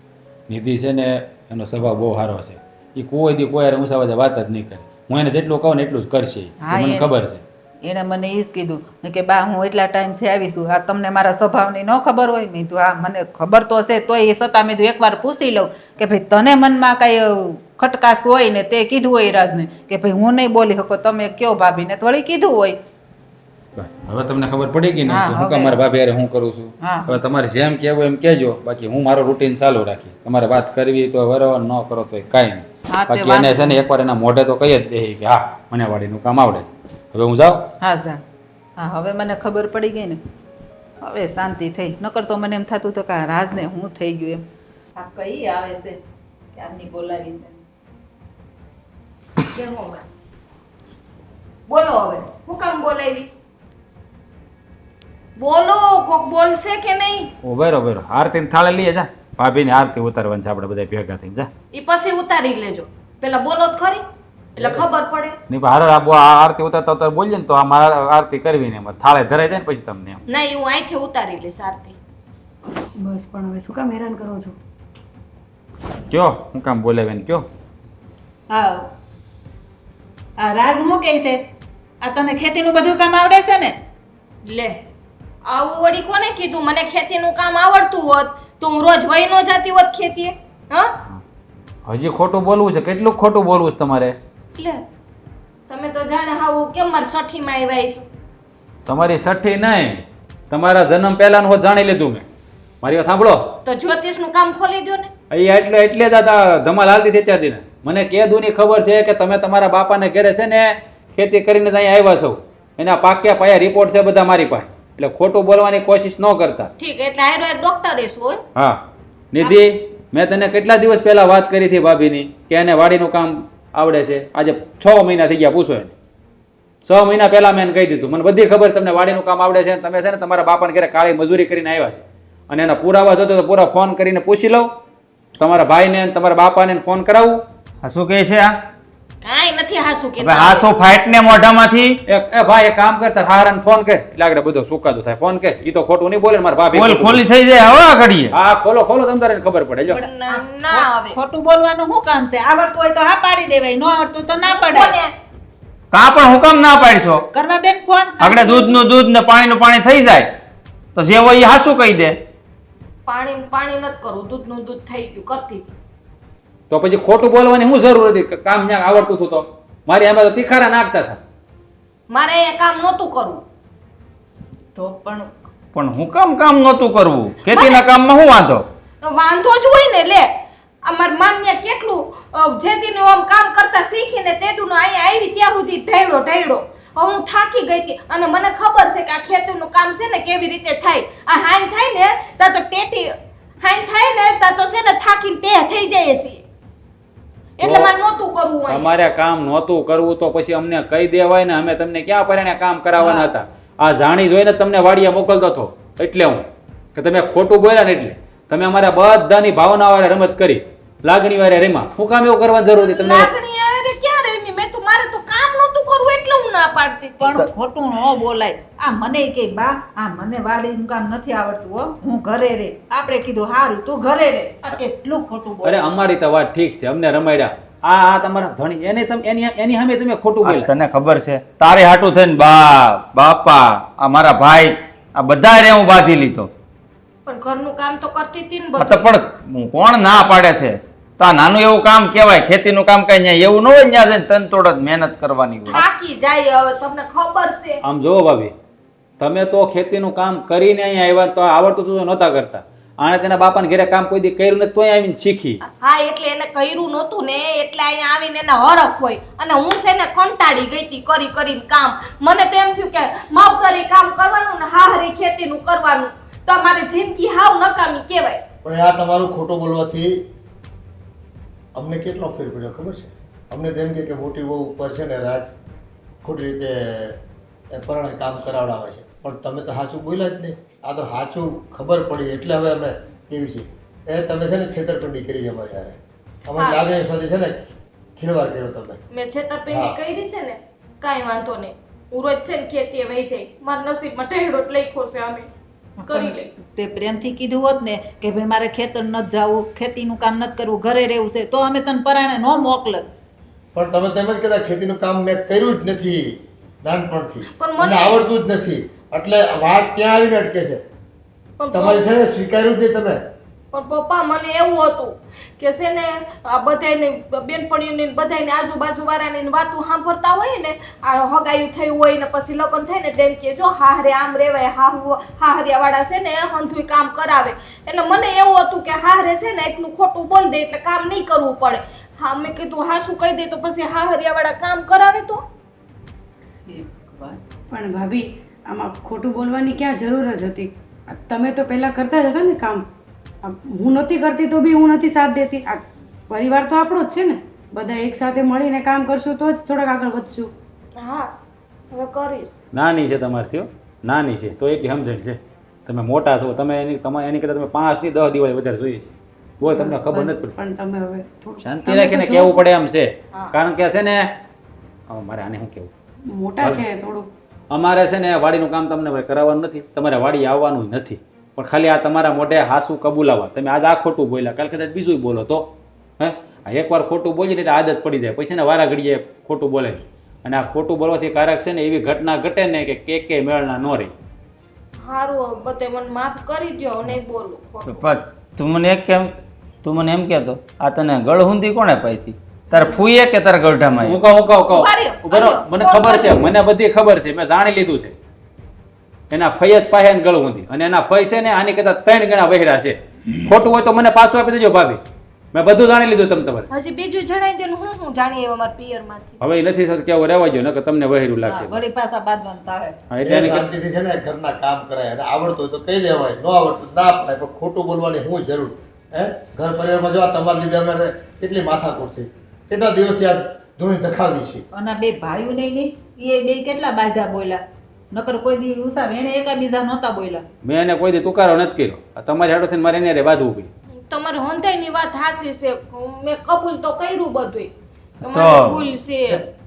નિધિ છે ને એનો સ્વભાવ બહુ સારો છે એ કોઈ દી કોઈ હારે ઊંચા અવાજે વાત જ નહીં કરે હું એને જેટલું કહું ને એટલું જ કરશે ઈ. હા, મને એ- ખબર છે એણે મને એ જ કીધું કે બા હું એટલા ટાઈમથી આવીશું આ તમને મારા સ્વભાવની ન ખબર હોય મેં કીધું હા મને ખબર તો હશે તોય એ છતાં મેં કીધું એકવાર પૂછી લઉં કે ભાઈ તને મનમાં કાંઈ ખટકાશ હોય ને તે કીધું હોય રાજને કે ભાઈ હું નહીં બોલી શકો તમે કયો ભાભીને તો વળી કીધું હોય બસ હવે તમને ખબર પડી ગઈ ને હા, કે હું હવે. કામ મારા ભાભી હારે હું કરું છું હા. હવે તમારે જેમ કહેવું એમ કહેજો બાકી હું મારો રૂટીન ચાલુ રાખી તમારે વાત કરવી તો બરાબર ન કરો તો કાંઈ નહીં હા, તે બાકી એને છે ને એકવાર એના મોઢે તો કહી જ દે કે હા મને વાડીનું કામ આવડે છે હવે હું જાઉં હા જા હા હવે મને ખબર પડી ગઈ ને હવે શાંતિ થઈ નકર તો મને એમ થતું હતું કે આ રાજને હું થઈ ગયું એમ આ કઈ આવે છે ક્યારની બોલાવી છે કેમ હો બા? બોલો હવે હું કામ બોલાવી બોલો કોક બોલશે કે નહીં ઓ બરોબર આરતી થાળે લઈએ જા ભાભીને આરતી ઉતારવાની છે આપણે બધા ભેગા થઈને જા એ પછી ઉતારી લેજો પેલા બોલો જ ખરી એટલે ખબર પડે નહીં પણ હારો આ આરતી ઉતારતા ઉતાર બોલીએ ને તો આ મારે આરતી કરવી ને એમાં થાળે ધરાઈ જાય ને પછી તમને એમ નહીં હું અહીંથી ઉતારી લઈશ આરતી બસ પણ હવે શું કામ હેરાન કરો છો? કયો હું કામ બોલાવે ને કયો હા આ રાજ હું કહે છે આ તને ખેતીનું બધું કામ આવડે છે ને લે આવું વળી કોને કીધું મને ખેતીનું કામ આવડતું હોત તો હું રોજ વહી ન જાતી હોત ખેતીએ હા હજી ખોટું બોલવું છે કેટલું ખોટું બોલવું છે તમારે લે તમે તો જાણે હાવું કેમ મારી સઠીમાં આવ્યા છો તમારી સઠ્ઠી નહીં તમારા જન્મ પહેલાનું હોત જાણી લીધું મેં મારી વાત સાંભળો તો જ્યોતિષનું કામ ખોલી દો ને અહીંયા એટલે જ આ ધમાલ હાલતી હતી ત્યાંથી ને મને કેદુની ખબર છે કે તમે તમારા બાપાને ઘરે છે ને ખેતી કરીને જ અહીંયા આવ્યા છો એના પાક્યા પાયા રિપોર્ટ છે બધા મારી પાસે એટલે ખોટું બોલવાની કોશિશ ન કરતા ઠીક એટલે આયુર્વેદ ડોક્ટર એસ હોય હા નિધિ મેં તને કેટલા દિવસ પહેલા વાત કરી હતી ભાભીની કે એને વાડીનું કામ આવડે છે આજે 6 મહિના થઈ ગયા પૂછો એને 6 મહિના પહેલા મેં એને કહી દીધું મને બધી ખબર તમને વાડીનું કામ આવડે છે અને તમે છે ને તમારા બાપાને ઘરે કાળી મજૂરી કરીને આવ્યા છે અને એના પુરાવા જોતો તો પૂરા ફોન કરીને પૂછી લઉં તમારા ભાઈને અને તમારા બાપાને ફોન કરાવું આ શું કહે છે આ કાંઈ નથી હાસુ કે હવે આ શું ફાઇટ ને મોઢામાંથી એ ભાઈ એક કામ કરતા હારાને ફોન કર એટલે આગળ બધું સુકાતું થાય ફોન કર ઈ તો ખોટું નહીં બોલે ને મારા ભાભી બોલ ખોટું ખોલી થઈ જાય હવે આ ઘડીએ બોલે. હા ખોલો ખોલો તમ તારે ખબર પડે જો ના આવે ખોટું બોલવાનું શું કામ છે આવડતું હોય તો હા પાડી દેવાય ન આવડતું તો ના પડે કોને કાં પણ હુકમ ના પાડશો કરવા દે ને ફોન આગળ દૂધનું દૂધ ને પાણીનું પાણી થઈ જાય તો જે હોય એ હાસું કહી દે પાણી નથી કરવું દૂધનું દૂધ થઈ ગયું કરતી તો પછી ખોટું બોલવાની શું જરૂર હતી કામ ન્યા આવડતું હતું તો મારી આમાં તો તીખારા નાખતા હતા મારે અહીંયા કામ નહોતું કરવું તો પણ પણ હુકમ કામ નહોતું કરવું ખેતીના કામમાં શું વાંધો તો વાંધો જ હોય ને લે અમાર માન્ય કેટલું જે દિન આમ કામ કરતા શીખીને તે દિન અહીંયા આવી ત્યાં સુધી ઢેડો હવે હું થાકી ગઈ હતી અને મને ખબર છે કે આ ખેતીનું કામ છે ને કેવી રીતે થાય આ હાઈન થાય ને તા તો ટેટી હાઈન થાય ને તા તો છે ને થાકીને તે થઈ જાય છે એટલે મારે નહોતું કરવું હોય તમારે કામ નહોતું કરવું તો પછી અમને કહી દેવાય ને અમે તમને ક્યાં પરણે કામ કરાવવાના હતા આ જાણી જોઈને જ તમને વાડીએ મોકલતો હતો એટલે હું કે તમે ખોટું બોલ્યા ને એટલે તમે અમારા બધાની ભાવના વાળે રમત કરી લાગણી વાળે રમ્યા શું કામ એવું કરવાની જરૂર હતી તમને લાગણી અરે ક્યાં રેમી મેં તો મારે તો કામ નહોતું કરવું એટલે હું ના પાડતી હતી. પણ ખોટું ન બોલાય આ મને કે બા આ મને વાડીનું કામ નથી આવડતું હો હું ઘરે રે આપણે કીધું હારું તું ઘરે રે આ કેટલું ખોટું અરે બોલે અમારી તો વાત ઠીક છે અમને રમાડ્યા આ તમારા ધણી એને એની સામે તમે ખોટું આ બોલ્યા તને ખબર છે તારે હાટું થઈને બાપા આ મારા ભાઈ આ બધા રે હું બાંધી લીધો પણ ઘરનું કામ તો કરતી હતી ને આ તો બધું પણ કોણ ના પાડે છે તો આ નાનું એવું કામ કહેવાય ખેતીનું કામ કઈ ન્યા એવું ન હોય ન્યા જઈને તનતોડ જ મહેનત કરવાની હોય થાકી જાય હવે તમને ખબર છે આમ જોવો ભાભી તમે તો ખેતીનું કામ કરીને અહીંયા આવ્યા તો આવડતું તો નહોતા કરતા આને તેના બાપાને ઘરે કામ કોઈ દી કર્યું નથી તોય આવીને શીખી હા એટલે એને કર્યું નહોતું ને એટલે અહીંયા આવીને એને હરખ હોય અને હું છે ને કંટાળી ગઈ હતી કરી કરીને કામ મને તો એમ થયું કે માવતરી કામ કરવાનું ને હાહરી ખેતીનું કરવાનું તો મારી જિંદગી હાવ નકામી કહેવાય પણ આ તમારું ખોટું બોલવાથી અમને કેટલો ફેર પડ્યો ખબર છે અમને તેમ કે મોટી બહુ ઉપર છે ને રાજ ખોટી રીતે પરણે કામ કરાવડાવે છે પણ તમે તો સાચું બોલ્યા જ નહીં આ તો સાચું ખબર પડી એટલે હવે અમે કેવી છે એ તમે છે ને છેતરપિંડી કરી છે અમારી યારે અમારી લાગણી સાથે છે ને ખીલવાર કર્યો તમે મેં છેતરપિંડી કરી છે ને કાંઈ વાંધો નહીં. હું રોજ છે ને ખેતીએ વહી જાય. મારા નસીબમાં ટેહડો જ લખ્યો છે અમે કરી લઈ. તે પ્રેમથી કીધું હોત ને કે ભાઈ મારે ખેતર નથી જાવું, ખેતીનું કામ નથી કરવું, ઘરે રહેવું છે, તો અમે તને પરાણે ન મોકલત. પણ તમે તેમ જ કહેતા ખેતીનું કામ મેં કર્યું જ નથી નાનપણથી પણ મને- મને આવડતું જ નથી એટલે વાત ત્યાં આવીને અટકે છે પણ તમારી છે ને સ્વીકાર્યું જ નહીં તમે પણ પપ્પા મને એવું હતું કે છે ને આ બધાયને બેનપણીઓને ને બધાયને આજુબાજુ વાળાની વાતો સાંભળતા હોય ને આ હગાયું થયું હોય ને પછી લગ્ન થાય ને તેમ કે જો હાહરે આમ રેવાય હાહરિયા વાળા છે ને હંધુય કામ કરાવે એટલે મને એવું હતું કે હાહરે છે ને એટલું ખોટું બોલ દે એટલે કામ નહીં કરવું પડે. હા મેં કીધું હાસું કહી દે તો પછી હાહરિયા વાળા કામ કરાવે તો. પણ ભાભી આમાં ખોટું બોલવાની ક્યાં જરૂર જ હતી? આ તમે તો પહેલાં કરતા જ હતા ને કામ. આ હું નહોતી કરતી તો બી હું નથી સાથ દેતી. આ પરિવાર તો આપણો જ છે ને, બધા એક સાથે મળીને કામ કરશું તો જ થોડાક આગળ વધશું. હા હવે કરીશ. નાની છે તમારથી હો, નાની છે તો એટલી સમજણ છે. તમે મોટા છો, તમે એની કરતાં તમે 5 થી 10 દિવાળી વધારે જોઈએ છે તોય તમને ખબર નથી પડી. પણ તમે હવે થોડું શાંતિ રાખીને કહેવું પડે એમ છે. કારણ કે છે ને હવે મારે આને શું કહેવું, મોટા છે થોડું. અમારે છે ને વાડીનું કામ તમને ભાઈ કરાવવાનું નથી, તમારે વાડી આવવાનું નથી, પણ ખાલી આ તમારા મોઢે હાસું કબૂલાવા. તમે આજ આ ખોટું બોલ્યા, કાલ કદાચ બીજું બોલો તો હે આ એકવાર ખોટું બોલીને એટલે આદત પડી જાય, પછી ને વારા ઘડીએ ખોટું બોલે. અને આ ખોટું બોલવાથી કારક છે ને એવી ઘટના ઘટે ને કે કે મેળના ન રહી. સારું બધે મને માફ કરી દ્યો નહીં બોલું ખોટું. પણ તું મને એમ કહેતો આ તને ગળહુંદી કોણે પાઈતી? તારે ફૂઈએ કે તારા ગઢામાં હું કહું ઉભા રહ્યો. ઉભા મને ખબર છે, મને બધી ખબર છે, મેં જાણી લીધું છે. એના ફૈયત પાસે ને ગળું ઊંધી અને એના ફઈ છે ને આની કરતા 3 ગણા વહેરા છે. ખોટું હોય તો મને પાછું આપી દેજો ભાભી, મેં બધું જાણી લીધું તમે તમારે. હજી બીજું જણાવી દે હું જાણી આવ્યો મારા પિયરમાંથી. હવે એ નથી થતું કે આવું રહેવા જો નકર તમને વહેરું લાગશે. વળી પાછા બાંધવાનું થાય. હા, એટલે એને કે- શાંતિથી છે ને ઘરના કામ કરાય અને આવડતું હોય તો કહી દેવાય, ન આવડતું ના પડાય. પણ ખોટું બોલવાની શું જરૂર? હે ઘર પરિવારમાં જો આ તમારા લીધે અમારે કેટલી માથાકૂટ છે, કેટલા દિવસથી આ ધૂણી ધખાવી છે. અને બે ભાઈઓ નહીં એ બે કેટલા બાજા બોલ્યા, નકર કોઈ દી ઉષા વેણે એકાબીજા નહોતા બોલ્યા. મેં એને કોઈ દી તુકારો નથી કર્યો. આ તમારી હાડો થઈને મારે એને રે બાંધવું પડ્યું. તમારી હોંધાઈની વાત હાચી છે. મેં કબૂલ તો કર્યું બધુંય. તો- તમારી ભૂલ છે.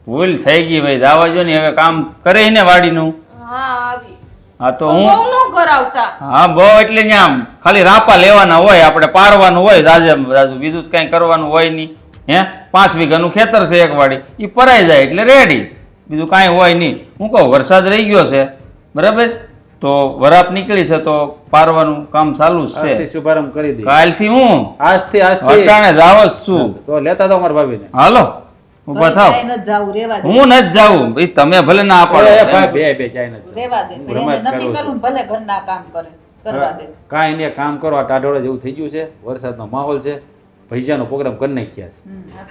ભૂલ થઈ ગઈ ભાઈ, જાવા જો ને હવે કામ કરે ને વાડીનું. હા આવી. હા તો બહુ હું ન કરાવતા. હા બહુ એટલે ત્યાં ખાલી રાપા લેવાના હોય, આપણે પારવાનું હોય રાજુ, બીજું કઈ કરવાનું હોય નહીં. હે 5 વીઘાનું ખેતર છે એક વાડી, એ પરાઈ જાય એટલે રેડી, બીજું કાંઈ હોય નહીં. હું કહું વરસાદ રહી ગયો છે બરાબર, તો વરાપ નીકળી છે તો પારવાનું કામ ચાલુ જ આજથી છે. શુભારંભ કરી દે. કાલથી હું આજથી અટાણે જાવ જ છું. તો લેતા દો મારા ભાભીને. હાલો ઉભા થાવ, ક્યાંય નથી જાવું, રેવા દે. હું નથી જાવું ભાઈ, તમે ભલે ના એ ભાઈ પાડો. બે જાય નથી. રેવા દે. હું રમત એને નથી કરું કરવું છું. ભલે ઘરના કામ કરે, કરવા દે. કાંઈ નહીં, કામ કરો. આ ટાઢોળે જેવું થઈ ગયું છે, વરસાદનો માહોલ છે, ભજીયાનો પ્રોગ્રામ કરી નાખ્યા છે.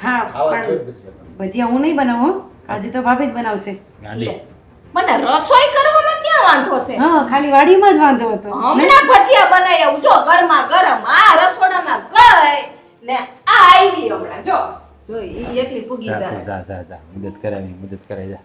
હા આવા પણ જોઈએ જ. ભજીયા હું નહીં બનાવું હો. આજે તો ભાભી જ બનાવશે. ગાંડી. મને રસોઈ કરવામાં ક્યાં વાંધો છે? હા ખાલી વાડીમાં જ વાંધો હતો. હમણાં ભજીયા બનાવ્યા જો ગરમા ગરમ આ રસોડામાં ગઈ ને આ આવી હમણાં જો. જો ઈ એકલી પૂગી જા જાય. તું, જા જા જા, મદદ કરાવી જા.